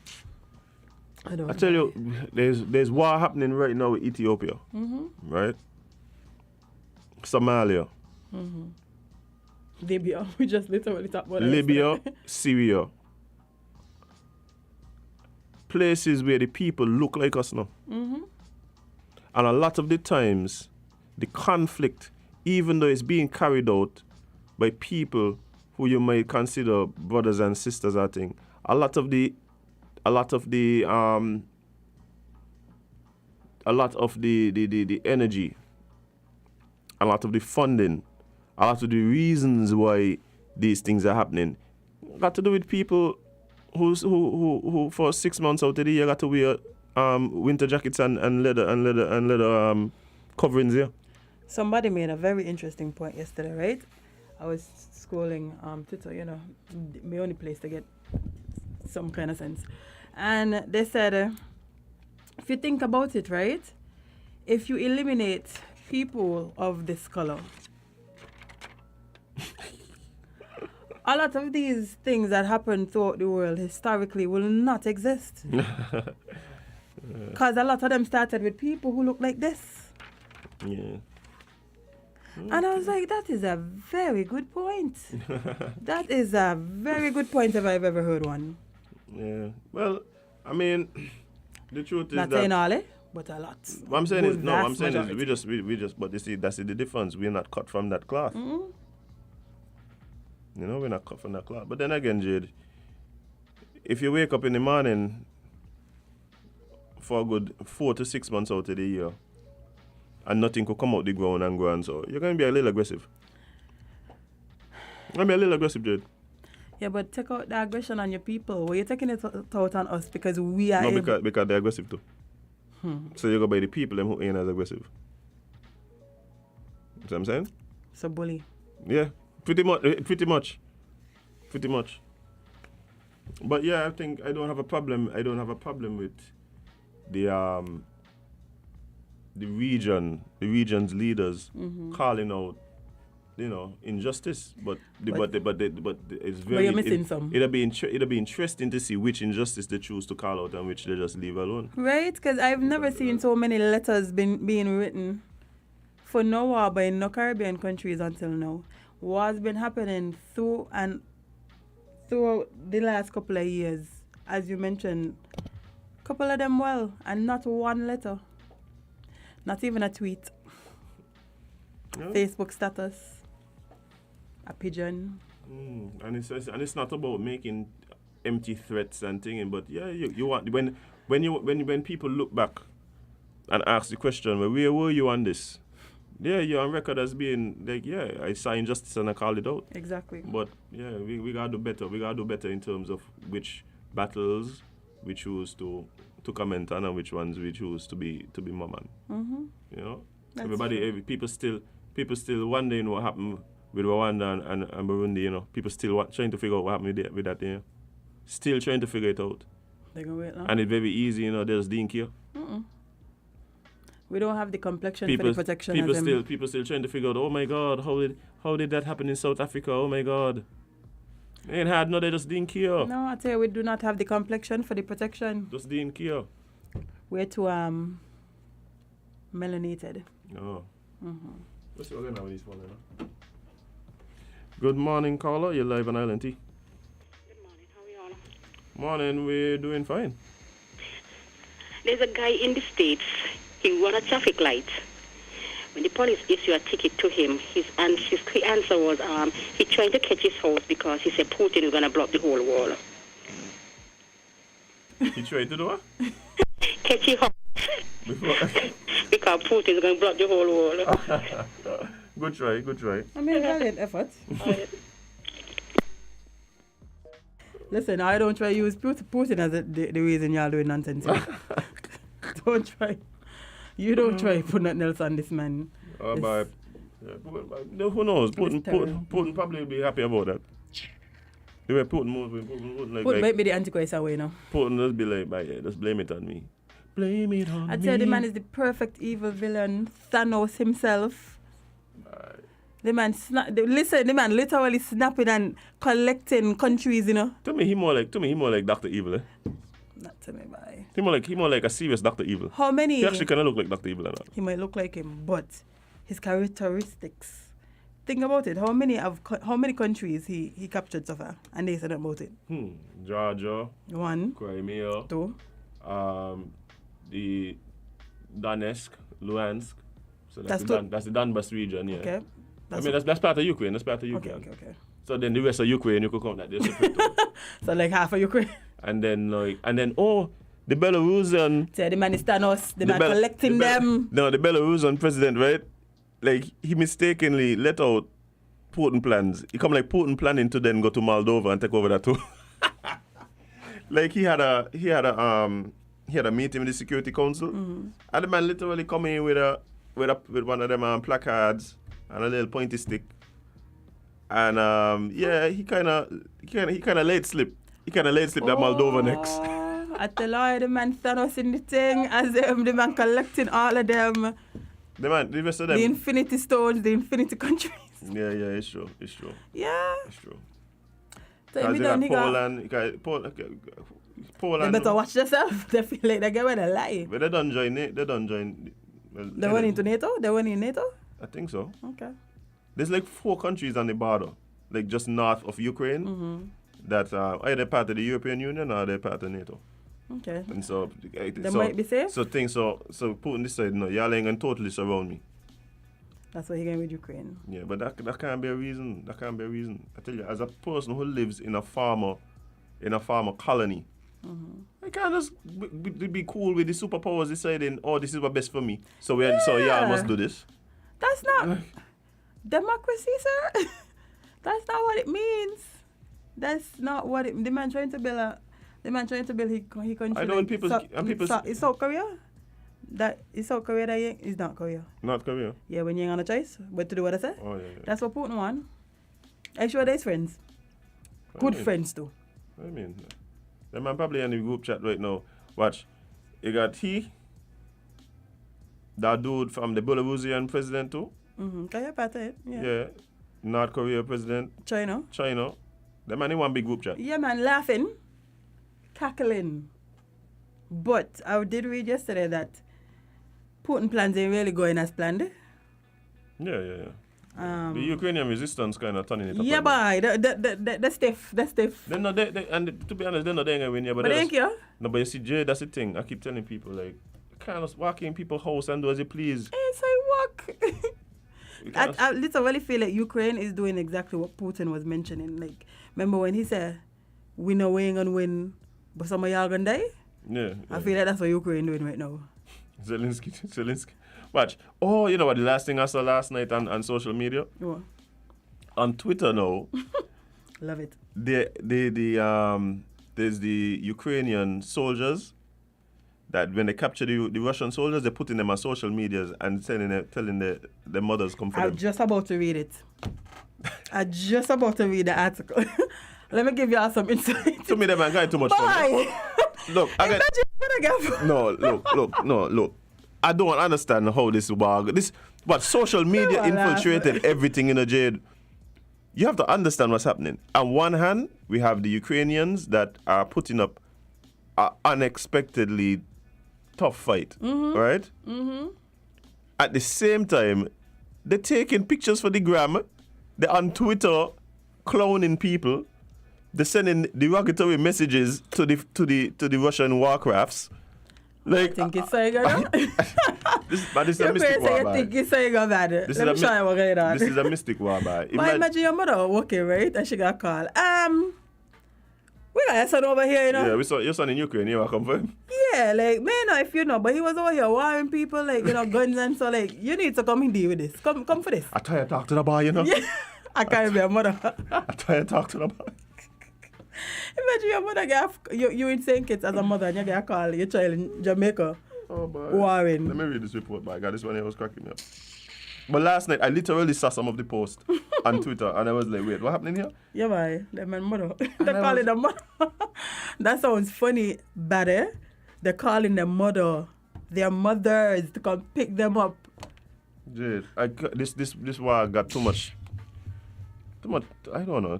I tell you, there's war happening right now with Ethiopia, right? Somalia. Libya. We just literally talked about Libya, Syria. Places where the people look like us now. And a lot of the times, the conflict, even though it's being carried out by people who you might consider brothers and sisters, I think, a lot of the energy, a lot of the funding, a lot of the reasons why these things are happening got to do with people who for 6 months out of the year got to wear winter jackets and leather coverings here. Somebody made a very interesting point yesterday, right? I was scrolling Twitter, my only place to get some kind of sense. And they said, if you think about it, right? If you eliminate people of this color, a lot of these things that happen throughout the world historically will not exist. Because a lot of them started with people who look like this. Yeah. And I was like, that is a very good point. That is a very good point if I've ever heard one. Yeah. Well, I mean, the truth is not that... saying all, but a lot. What I'm saying is, we just, but you see, that's the difference. We're not cut from that cloth. We're not cut from that cloth. But then again, Jade, if you wake up in the morning for a good 4 to 6 months out of the year and nothing could come out the ground and grow, so you're going to be a little aggressive. I'm a little aggressive, Jade. Yeah, but take out the aggression on your people. Well, you're taking it out on us because we are... No, because they're aggressive too. So you go by the people them who ain't as aggressive. You know what I'm saying? So bully. Yeah, pretty much. But yeah, I think I don't have a problem. I don't have a problem with the region's leaders calling out, injustice. But it's very. you're missing some. It'll be interesting to see which injustice they choose to call out and which they just leave alone. Right? Because I've never seen so many letters being written for no war, but in no Caribbean countries until now. War's been happening throughout the last couple of years, as you mentioned. Couple of them well, and not one letter. Not even a tweet. Yeah. Facebook status. A pigeon. And it's not about making empty threats and things, but yeah, you want when people look back and ask the question, well, where were you on this? Yeah, you're on record as being like, yeah, I saw injustice and I called it out. Exactly. But yeah, we gotta do better. We gotta do better in terms of which battles we choose to comment on and which ones we choose to be mum on. You know, That's people still wondering what happened with Rwanda and Burundi. You know, people still trying to figure out what happened with that. You know, still trying to figure it out. They're gonna wait long. And it's very easy. You know, there's didn't care. We don't have the complexion for the protection. People still trying to figure out. Oh my God, how did that happen in South Africa? Oh my God, ain't hard. No, they just didn't care. No, I tell you, we do not have the complexion for the protection. Just didn't care. We're too melanated. Oh. Let's see what we're gonna have this one. Good morning, caller. You're live on Island T. Good morning. How are you all? Morning. We're doing fine. There's a guy in the States. He run a traffic light. When the police issue a ticket to him, his answer was he trying to catch his horse because he said Putin is going to block the whole wall. He tried to do what? Catch his horse. Because Putin is going to block the whole wall. Good try. I mean, valiant effort. Listen, I don't try to use Putin as the reason y'all doing nonsense. Don't try. You don't try to put nothing else on this man. But who knows? Putin probably be happy about that. The way Putin moves, Putin might be the Antichrist away now. Putin just be like, yeah, just blame it on me. Blame it on me. I tell you, the man is the perfect evil villain. Thanos himself. The man the man literally snapping and collecting countries, you know. To me, he more like Dr. Evil, eh? Not to me, bye. He more like a serious Dr. Evil. How many? He actually kind of look like Dr. Evil, or not? He might look like him, but his characteristics. Think about it. How many countries he captured so far, and they said about it. Georgia. 1. Crimea. 2. The Donetsk, Luhansk. So that's the Donbas region, yeah. Okay. That's part of Ukraine. Okay. So then the rest of Ukraine, you could count that. So like half of Ukraine. And then the Belarusian. So the man is Thanos. The man collecting them. No, the Belarusian president, right? Like he mistakenly let out Putin plans. He come like Putin planning to then go to Moldova and take over that too. Like he had a meeting with the Security Council, and the man literally come in with one of them placards and a little pointy stick, and he kind of let slip. He kind of let slip that Moldova next. I tell you, the man Thanos in the thing, as the man collecting all of them. The rest of them. The infinity stones, the infinity countries. Yeah, it's true. Yeah. It's true. So if you don't Poland. They better watch themselves. They feel like they're going to lie. But they don't join. They went into NATO? They went in NATO? I think so. Okay. There's like 4 countries on the border, like just north of Ukraine, that either part of the European Union or they're part of NATO. Okay. And so they might be safe. So Putin decided, no, y'all ain't gonna totally surround me. That's why he going with Ukraine. Yeah, but that can't be a reason. I tell you, as a person who lives in a farmer colony, I can't just be cool with the superpowers deciding, oh, this is what's best for me. So y'all must do this. That's not democracy, sir. That's not what it means. That's not what it. The man trying to build his country. I know when people Is South Korea? Is South Korea that is not Korea. Not Korea. Yeah, when you ain't on a choice, what to do what I say. Oh yeah. That's what Putin want. Are you sure there's friends? What Good do you mean? friends too. What do you mean? The man probably in the group chat right now. Watch. You got that dude from the Belarusian president too. Can you part it? Yeah. North Korea president. China. The man in one big group chat. Yeah, man, laughing, cackling. But I did read yesterday that Putin plans ain't really going as planned. Yeah. The Ukrainian resistance kind of turning it up. Yeah, boy, the stiff. And to be honest, they're not going to win. Yeah, But thank you. No, but you see, Jay, that's the thing. I keep telling people, like, kind of walk in people's house and do as you please. Yes, I walk. I literally feel like Ukraine is doing exactly what Putin was mentioning. Like, remember when he said, we know we ain't gonna win, but some of y'all gonna die? Yeah. I feel like that's what Ukraine doing right now. Zelensky. Watch. Oh, you know what? The last thing I saw last night on social media? What? On Twitter now. Love it. There's the Ukrainian soldiers that when they capture the Russian soldiers, they're putting them on social medias and telling the mothers come for I'm them. just about to read it. I'm just about to read the article. Let me give y'all some insight. To me, them man got too much fun. Bye. Look, look. I don't understand how this works. But social media infiltrated everything in a Jade. You have to understand what's happening. On one hand, we have the Ukrainians that are putting up an unexpectedly tough fight, right? At the same time, they're taking pictures for the gram. They're on Twitter clowning people. They're sending derogatory messages to the Russian warcrafts. Like, I think it's saying this is a mystic war, I think it's saying about it. Let me show you what's going on. This is a mystic war, But imagine your mother working, right? And she got a call. We got your son over here, you know? Yeah, we saw your son in Ukraine. You want to come for him? Yeah, like, may know if you know, but he was over here warring people, like, you know, guns and so, like, you need to come and deal with this. Come for this. I try to talk to the boy, you know? Yeah. I can't be a mother. I try to talk to the boy. Imagine your mother get you in St. Kitts as a mother and you get a call your child in Jamaica. Oh, boy. Warring. Let me read this report, my God. This one here was cracking me up. But last night, I literally saw some of the posts on Twitter, and I was like, wait, what happening here? Yeah, boy. They're my mother. They're calling the mother. That sounds funny, better. They're calling their mother, their mothers to come pick them up. Jade, this war got too much, I don't know.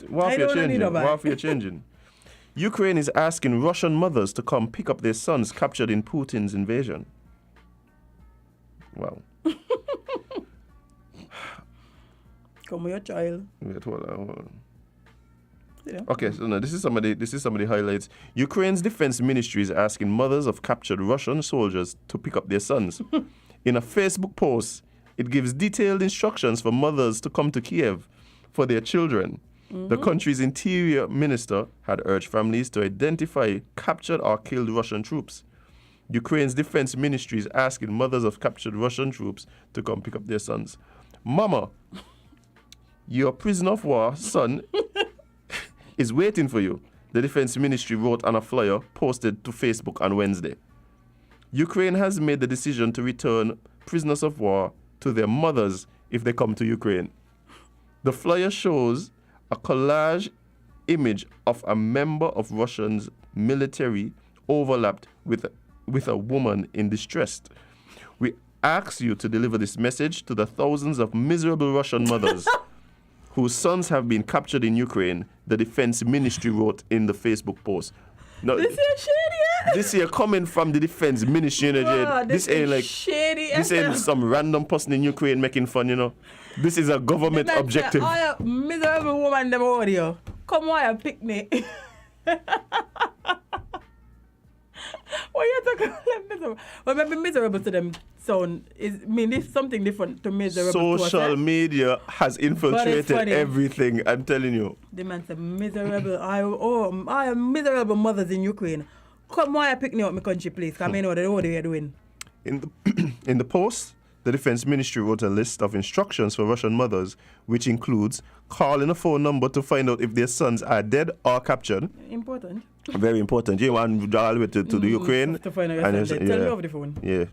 Warfare changing. Ukraine is asking Russian mothers to come pick up their sons captured in Putin's invasion. Wow. Come with your child. Wait, hold on. Yeah. Okay, so no, this is some of the highlights. Ukraine's defense ministry is asking mothers of captured Russian soldiers to pick up their sons. In a Facebook post, it gives detailed instructions for mothers to come to Kiev for their children. The country's interior minister had urged families to identify captured or killed Russian troops. Ukraine's defense ministry is asking mothers of captured Russian troops to come pick up their sons. Mama, your prisoner of war son is waiting for you, the defense ministry wrote on a flyer posted to Facebook on Wednesday. Ukraine has made the decision to return prisoners of war to their mothers if they come to Ukraine. The flyer shows a collage image of a member of Russia's military overlapped with a woman in distress. We ask you to deliver this message to the thousands of miserable Russian mothers whose sons have been captured in Ukraine, the defense ministry wrote in the Facebook post. Now, This is shady. this here coming from the defense ministry, you know, Wow, Jade. This ain't like shady. this ain't some random person in Ukraine making fun, you know. This is a government objective. Oh, you miserable woman, them over here. Come on and pick me. What you talking about miserable? Well, maybe miserable to them sound it's something different to miserable to us. Social media has infiltrated funny. everything, I'm telling you. The man said miserable. I am miserable mothers in Ukraine. Come on and pick me up my country, please. Because I know what they're doing. In the post, the defense ministry wrote a list of instructions for Russian mothers, which includes calling a phone number to find out if their sons are dead or captured. Important. Very important. You want to all the way to the Ukraine. To find out your son dead. Tell me over the phone. Yeah.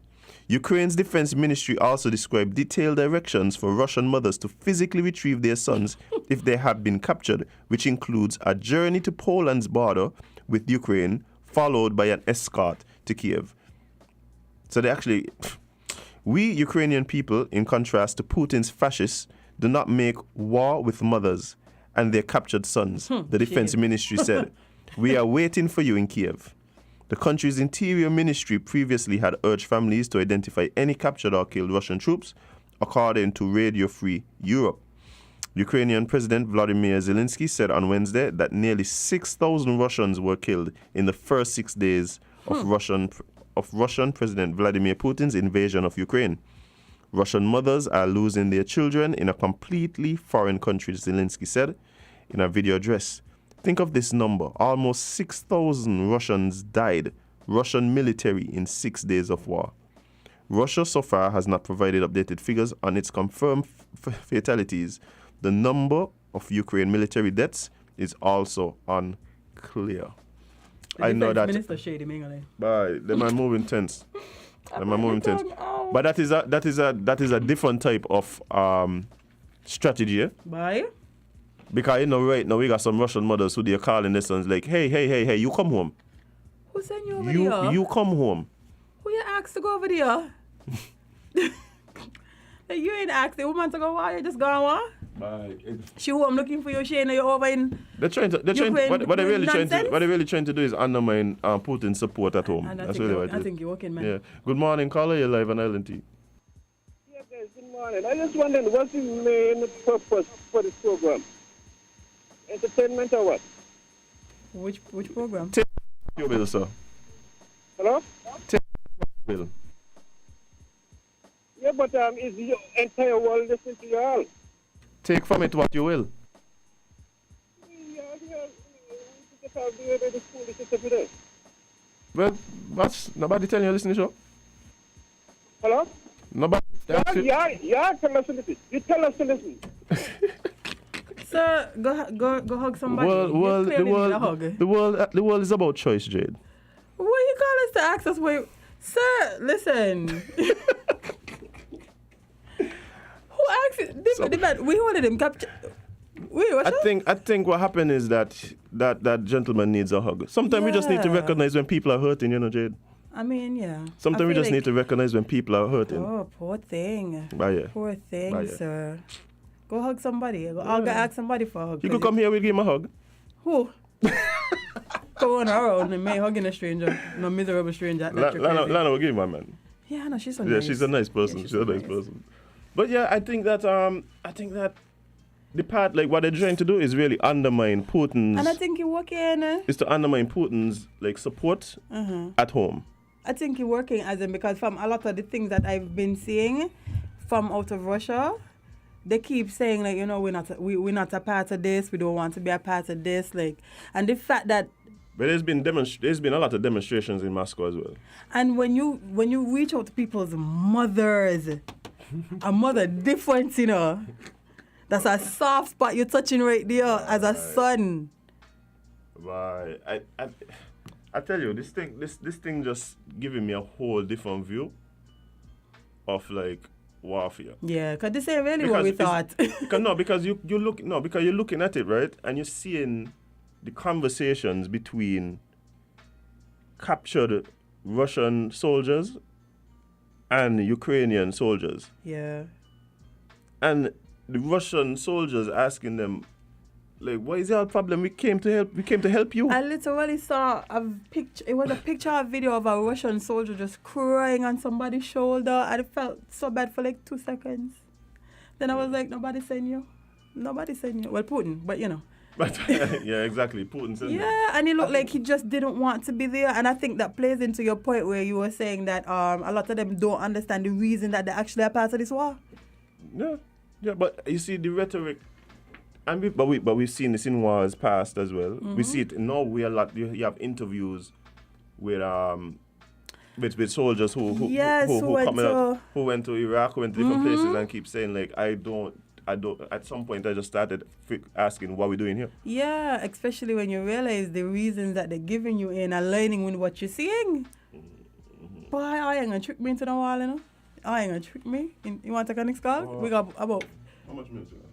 Ukraine's defense ministry also described detailed directions for Russian mothers to physically retrieve their sons if they have been captured, which includes a journey to Poland's border with Ukraine, followed by an escort to Kiev. So they actually, we Ukrainian people, in contrast to Putin's fascists, do not make war with mothers and their captured sons, the defense ministry said. We are waiting for you in Kiev. The country's interior ministry previously had urged families to identify any captured or killed Russian troops, according to Radio Free Europe. Ukrainian President Vladimir Zelensky said on Wednesday that nearly 6,000 Russians were killed in the first 6 days of Russian President Vladimir Putin's invasion of Ukraine. Russian mothers are losing their children in a completely foreign country, Zelensky said in a video address. Think of this number. Almost 6,000 Russians died, Russian military, in 6 days of war. Russia so far has not provided updated figures on its confirmed fatalities. The number of Ukraine military deaths is also unclear. I know that. Minister shady, but they might move intense. But that is a different type of strategy. Eh? Bye. Because right now we got some Russian mothers who they're calling their sons like, hey, you come home. Who sent you over there? You come home. Who you asked to go over there? Like, you ain't asked the woman to go why, you just gone what? She home looking for you, Shane, you're over in what they're really trying to do is undermine Putin's support at home. That's really what it is. I think you're working, man. Yeah. Good morning, caller. You're live on Island T. Yeah, guys, good morning. I just wondering, what's the main purpose for this program? Entertainment or what? Which program? Take your bill, sir. Hello? Take your bill. Yeah, but is the entire world listening to you all? Take from it what you will. Well, nobody telling you to listen to the show? Hello? Nobody. Yeah, tell us to listen. You tell us to listen. Sir, go hug somebody. The world is about choice, Jade. What you call us to ask us? Wait, sir, listen. Who asked it? We wanted him capture. Wait, what? I think what happened is that gentleman needs a hug. Sometimes we just need to recognize when people are hurting, you know, Jade. I mean, yeah. Sometimes we just need to recognize when people are hurting. Oh, poor thing. Yeah. Poor thing, sir. Go hug somebody. I'll go ask somebody for a hug. You could come here, we'll give him a hug. Who? Go on around and me hugging a stranger. No miserable stranger. Lana will give him a man. Yeah, no, she's so nice. nice. Yeah, she's a nice person. She's a nice person. But yeah, I think that the part, like, what they're trying to do is really undermine Putin's. And I think you're working. Is to undermine Putin's, like, support at home. I think you're working as in, because from a lot of the things that I've been seeing from out of Russia, they keep saying, like, you know, we're not a part of this, we don't want to be a part of this, like, and the fact that. But there's been a lot of demonstrations in Moscow as well. And when you reach out to people's mothers, a mother different, you know, that's a soft spot you're touching right there as a son. Right. I tell you, this thing just giving me a whole different view of, like, warfare. Yeah, because this ain't really what we thought. because you're looking at it, right? And you're seeing the conversations between captured Russian soldiers and Ukrainian soldiers. Yeah. And the Russian soldiers asking them, like, what is your problem? We came to help you. I literally saw a picture. It was a picture, a video of a Russian soldier just crying on somebody's shoulder, and it felt so bad for like 2 seconds. Then I was like, nobody sent you. Well, Putin, but you know. But yeah, exactly. Putin sent you. Yeah, and he looked like he just didn't want to be there. And I think that plays into your point where you were saying that a lot of them don't understand the reason that they actually are part of this war. Yeah, but you see the rhetoric. But we've seen this in wars past as well. We see it now. You have interviews with soldiers who went to Iraq, who went to different places, and keep saying, like, I don't. At some point, I just started asking, what are we doing here? Yeah, especially when you realize the reasons that they're giving you in aligning with what you're seeing. Boy, I ain't gonna trick me into the wall, you know. I ain't gonna trick me. You want to take a next call? We got about. How much minutes you got?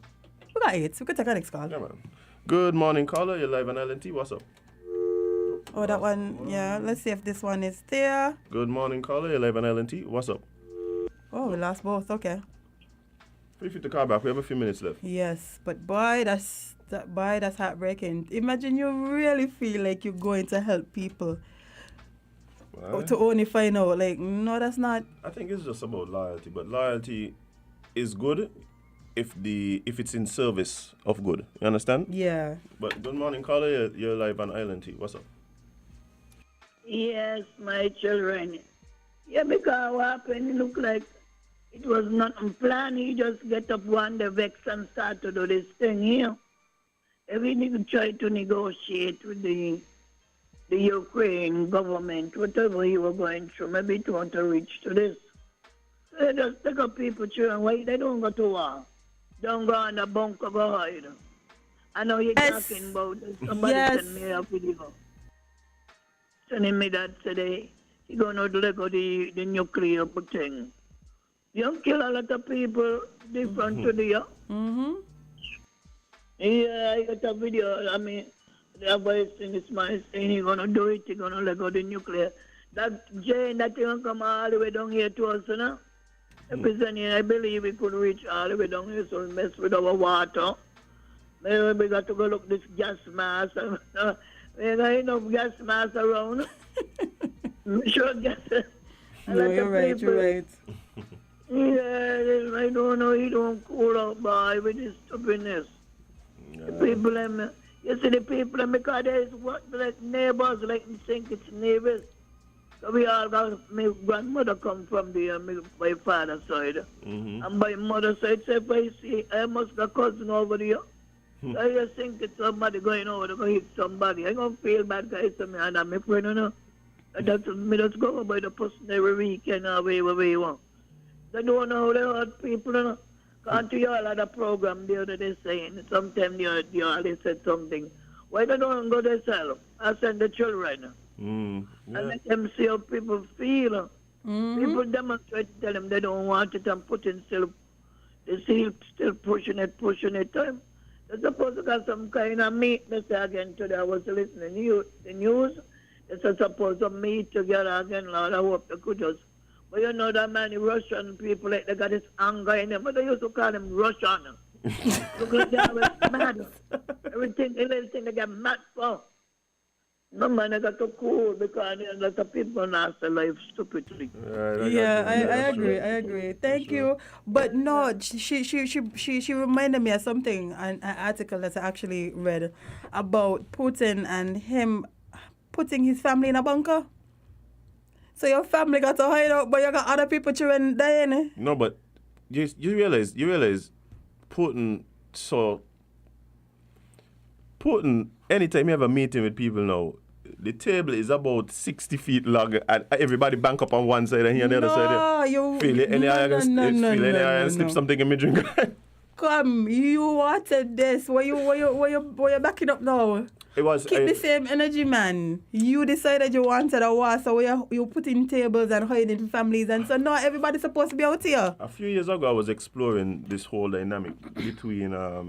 We got 8. We could take a next call. Yeah, man. Good morning, caller. You're live on LNT. What's up? Oh, that one. Yeah. Let's see if this one is there. Good morning, caller. You're live on LNT. What's up? Oh, we lost both. Okay. Feel free to call back. We have a few minutes left. Yes, but boy, that's heartbreaking. Imagine you really feel like you're going to help people. To only find out, like, no, that's not. I think it's just about loyalty, but loyalty is good if it's in service of good. You understand? Yeah. But good morning, caller. You're live on Island T. What's up? Yes, my children. Yeah, because what happened, it looked like it was not planned. He just get up one day, vex and start to do this thing here. Every nigga try to negotiate with the Ukraine government, whatever he was going through, maybe it want to reach to this. So they just take up people, children, why they don't go to war? Don't go on the bunker, go hide. I know you're talking about this. Somebody sent me a video. Sending me that today. He gonna let go the nuclear thing. You kill a lot of people different to the Yeah, I got a video. I mean, the voice in this man saying he's gonna do it, he's gonna let go the nuclear. That Jane, that thing gonna come all the way down here to us, you know? I believe we could reach all the way down here, so we mess with our water. Maybe we got to go look this gas mask. We got enough gas mask around. Sure, gas. No, you're right, you're right. Yeah, I don't know, he don't cool out by with this stupidness. The people, you see the people, because there's what, like neighbors, like me think it's neighbors. So we all got, my grandmother come from my father's side. And my mother's side, so if I see, I must got cousin over there. So I just think it's somebody going over to go hit somebody. I don't feel bad guys to me and I'm my friend, you know. And that's me just go by the person every weekend or wherever you want. They don't know how they hurt people, you know. Can't you all had a program the other day saying, sometimes you always said something. Why they don't go themselves? I send the children. And let them see how people feel. People demonstrate to tell them they don't want it and putting still pushing it. They're supposed to got some kind of meet, they say again today. I was listening to the news. They're supposed to meet together again, Lord. I hope they could just. But you know that many Russian people, like they got this anger in them, but they used to call them Russian. Look like they were mad. Everything they get mad for. No man, I got to cool because a lot of people now say life stupidly. I agree. Thank you. But no, she reminded me of something, an article that I actually read about Putin and him putting his family in a bunker. So your family got to hide out, but you got other people children dying. No, but you realize Putin, anytime you have a meeting with people now, the table is about 60 feet long and everybody bank up on one side and here on the other side. You feel it, and slip something in my drink. Come, you wanted this. Why you backing up now? Keep the same energy, man. You decided you wanted a war, so you put in tables and hiding families, and so now everybody's supposed to be out here. A few years ago, I was exploring this whole dynamic between, how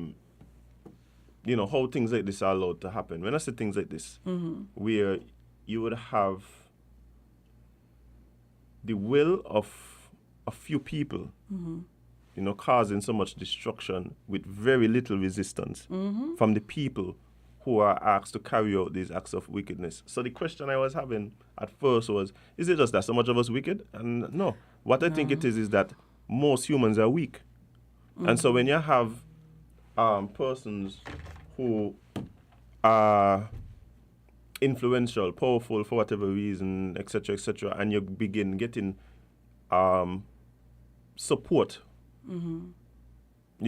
things like this are allowed to happen. When I say things like this, where you would have the will of a few people, causing so much destruction with very little resistance from the people who are asked to carry out these acts of wickedness. So the question I was having at first was, is it just that so much of us wicked? And no. What I think it is that most humans are weak. And so when you have persons who are influential, powerful for whatever reason, etc., and you begin getting support, you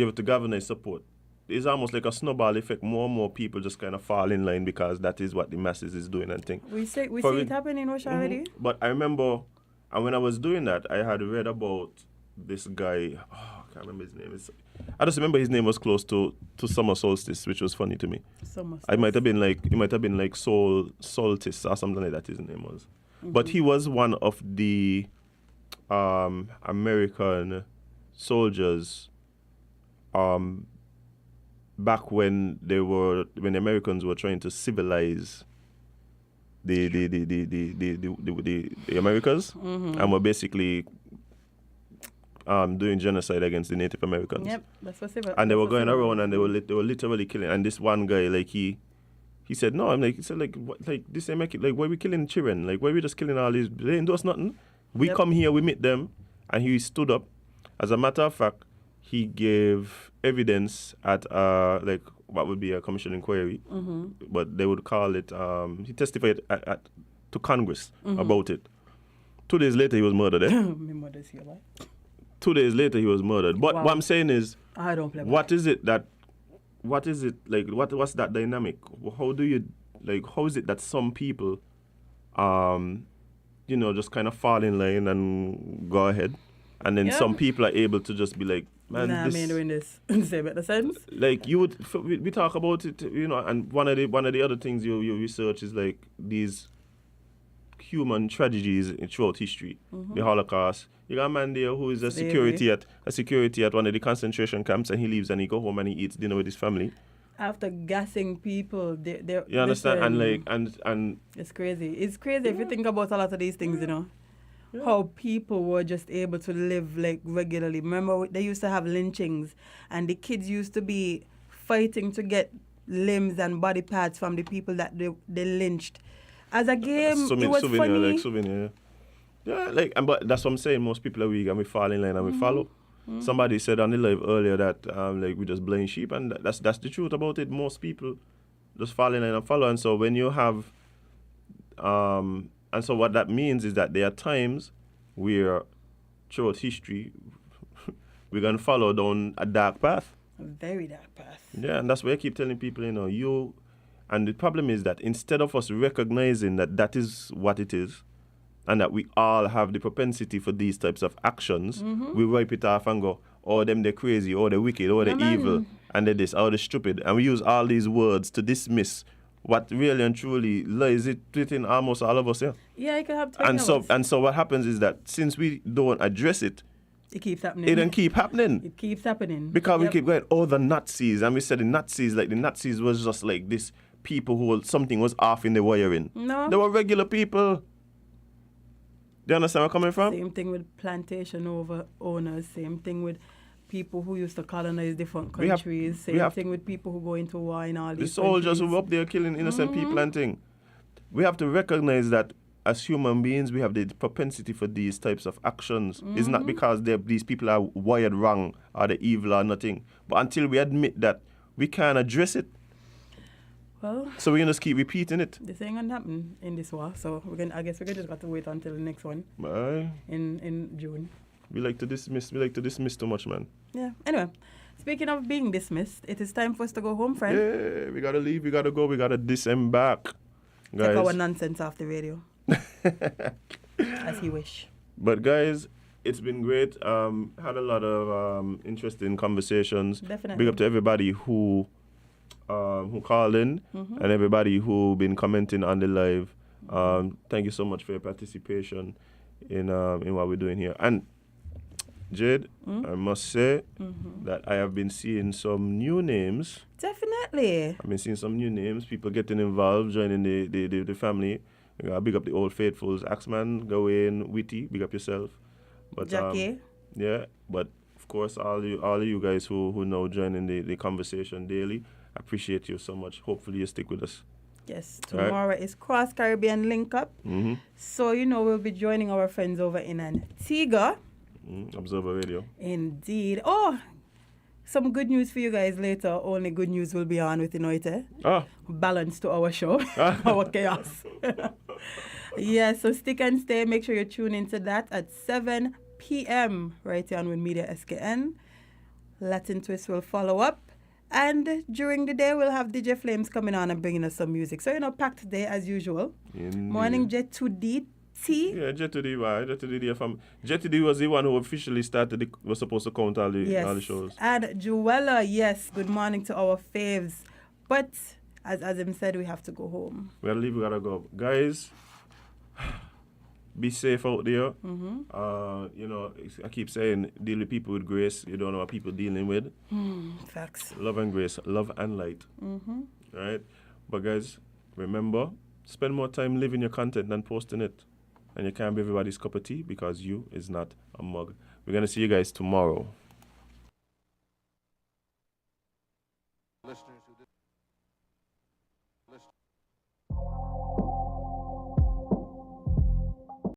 have to governance support. It's almost like a snowball effect. More and more people just kind of fall in line because that is what the masses is doing and think. We see it happening in Russia already. But I remember, and when I was doing that, I had read about this guy. I can't remember his name. I just remember his name was close to summer solstice, which was funny to me. It might have been like Solstice or something like that. His name was. But he was one of the American soldiers back when the Americans were trying to civilize the Americas, and were basically doing genocide against the Native Americans. Yep, that's what civil. And they that's were what going civil around and they war were they were literally killing. And this one guy, like he said, no, I'm like, he said like, what, like this ain't make it, like why we killing children? Like why we just killing all these? They ain't do us nothing. We Yep. come here, we meet them, and he stood up. As a matter of fact, he gave evidence at like what would be a commission inquiry, but they would call it. He testified to Congress about it. 2 days later, he was murdered. My mother's here, right? 2 days later, he was murdered. But Wow. what I'm saying is, I don't play. what is it like? What's that dynamic? How do you like? How is it that some people, just kind of fall in line and go ahead, and then Yeah. some people are able to just be like, man, Nah, this, I mean doing this. Say better sense. like you would we talk about it, and one of the other things you research is like these human tragedies throughout history. The Holocaust. You got a man there who is a security at one of the concentration camps, and he leaves and he go home and he eats dinner with his family. After gassing people, they're You understand? And listen, like and it's crazy. It's crazy if you think about a lot of these things, How people were just able to live like regularly. Remember, they used to have lynchings, and the kids used to be fighting to get limbs and body parts from the people that they lynched. As a game, it was funny. souvenir. Yeah, like, but that's what I'm saying. Most people are weak and we fall in line and we follow. Somebody said on the live earlier that like we just blind sheep, and that's the truth about it. Most people just fall in line and follow. And so when you have, and so what that means is that there are times where throughout history we're gonna follow down a dark path. A very dark path. Yeah, and that's why I keep telling people, and the problem is that instead of us recognizing that that is what it is, and that we all have the propensity for these types of actions, we wipe it off and go, oh, them they're crazy, or they're wicked, or they're evil, and they're this, or they're stupid. And we use all these words to dismiss what really and truly lies within almost all of us, yeah. Yeah, you can have 20 And so what happens is that since we don't address it, it keeps happening. it don't keep happening. It keeps happening. Because we keep going, oh, the Nazis. And we said the Nazis was just like this people something was off in the wiring. No. They were regular people. Do you understand where I'm coming from? Same thing with plantation owners. Same thing with people who used to colonize different countries. Same thing with people who go into war in all The these soldiers countries. who were up there killing innocent people and thing. We have to recognize that as human beings, we have the propensity for these types of actions. It's not because these people are wired wrong or they're evil or nothing. But until we admit that, we can't address it. Well, So we're going to just keep repeating it. this ain't gonna happen in this war, so I guess we're gonna just got to wait until the next one Bye. in June. We like to dismiss too much, man. Yeah. Anyway, speaking of being dismissed, it is time for us to go home, friend. Yeah, we gotta leave, we gotta go, we gotta disembark. Take our Guys. nonsense off the radio. As you wish. But guys, it's been great. Had a lot of interesting conversations. Definitely. Big up to everybody who called in and everybody who been commenting on the live. Thank you so much for your participation in what we're doing here. And Jade, I must say that I have been seeing some new names. Definitely. I've been seeing some new names, people getting involved, joining the family. Big up the old faithfuls, Axman, Gawain, Witty, big up yourself. But Jackie. yeah, but of course all of you guys who now joining the conversation daily, I appreciate you so much. Hopefully you stick with us. Yes, tomorrow is Cross Caribbean Link Up. So, we'll be joining our friends over in Antigua. Observer Radio. Indeed. Oh, some good news for you guys later. Only good news will be on with balance to our show, our chaos. Yeah, so stick and stay. Make sure you tune into that at 7 p.m. right here on Win Media SKN. Latin Twist will follow up. And during the day, we'll have DJ Flames coming on and bringing us some music. So, packed day as usual. Morning Jet 2D. Yeah, Jet 2D, why? Jet 2D was the one who officially was supposed to count all the shows. And Joella, yes, good morning to our faves. But, as Azim said, we have to go home. We gotta leave, we gotta go. Guys, Be safe out there. You know, I keep saying, deal with people with grace. You don't know what people dealing with. Facts. Love and grace, love and light. Right? But guys, remember, spend more time living your content than posting it. And you can't be everybody's cup of tea because you is not a mug. We're going to see you guys tomorrow. Listeners who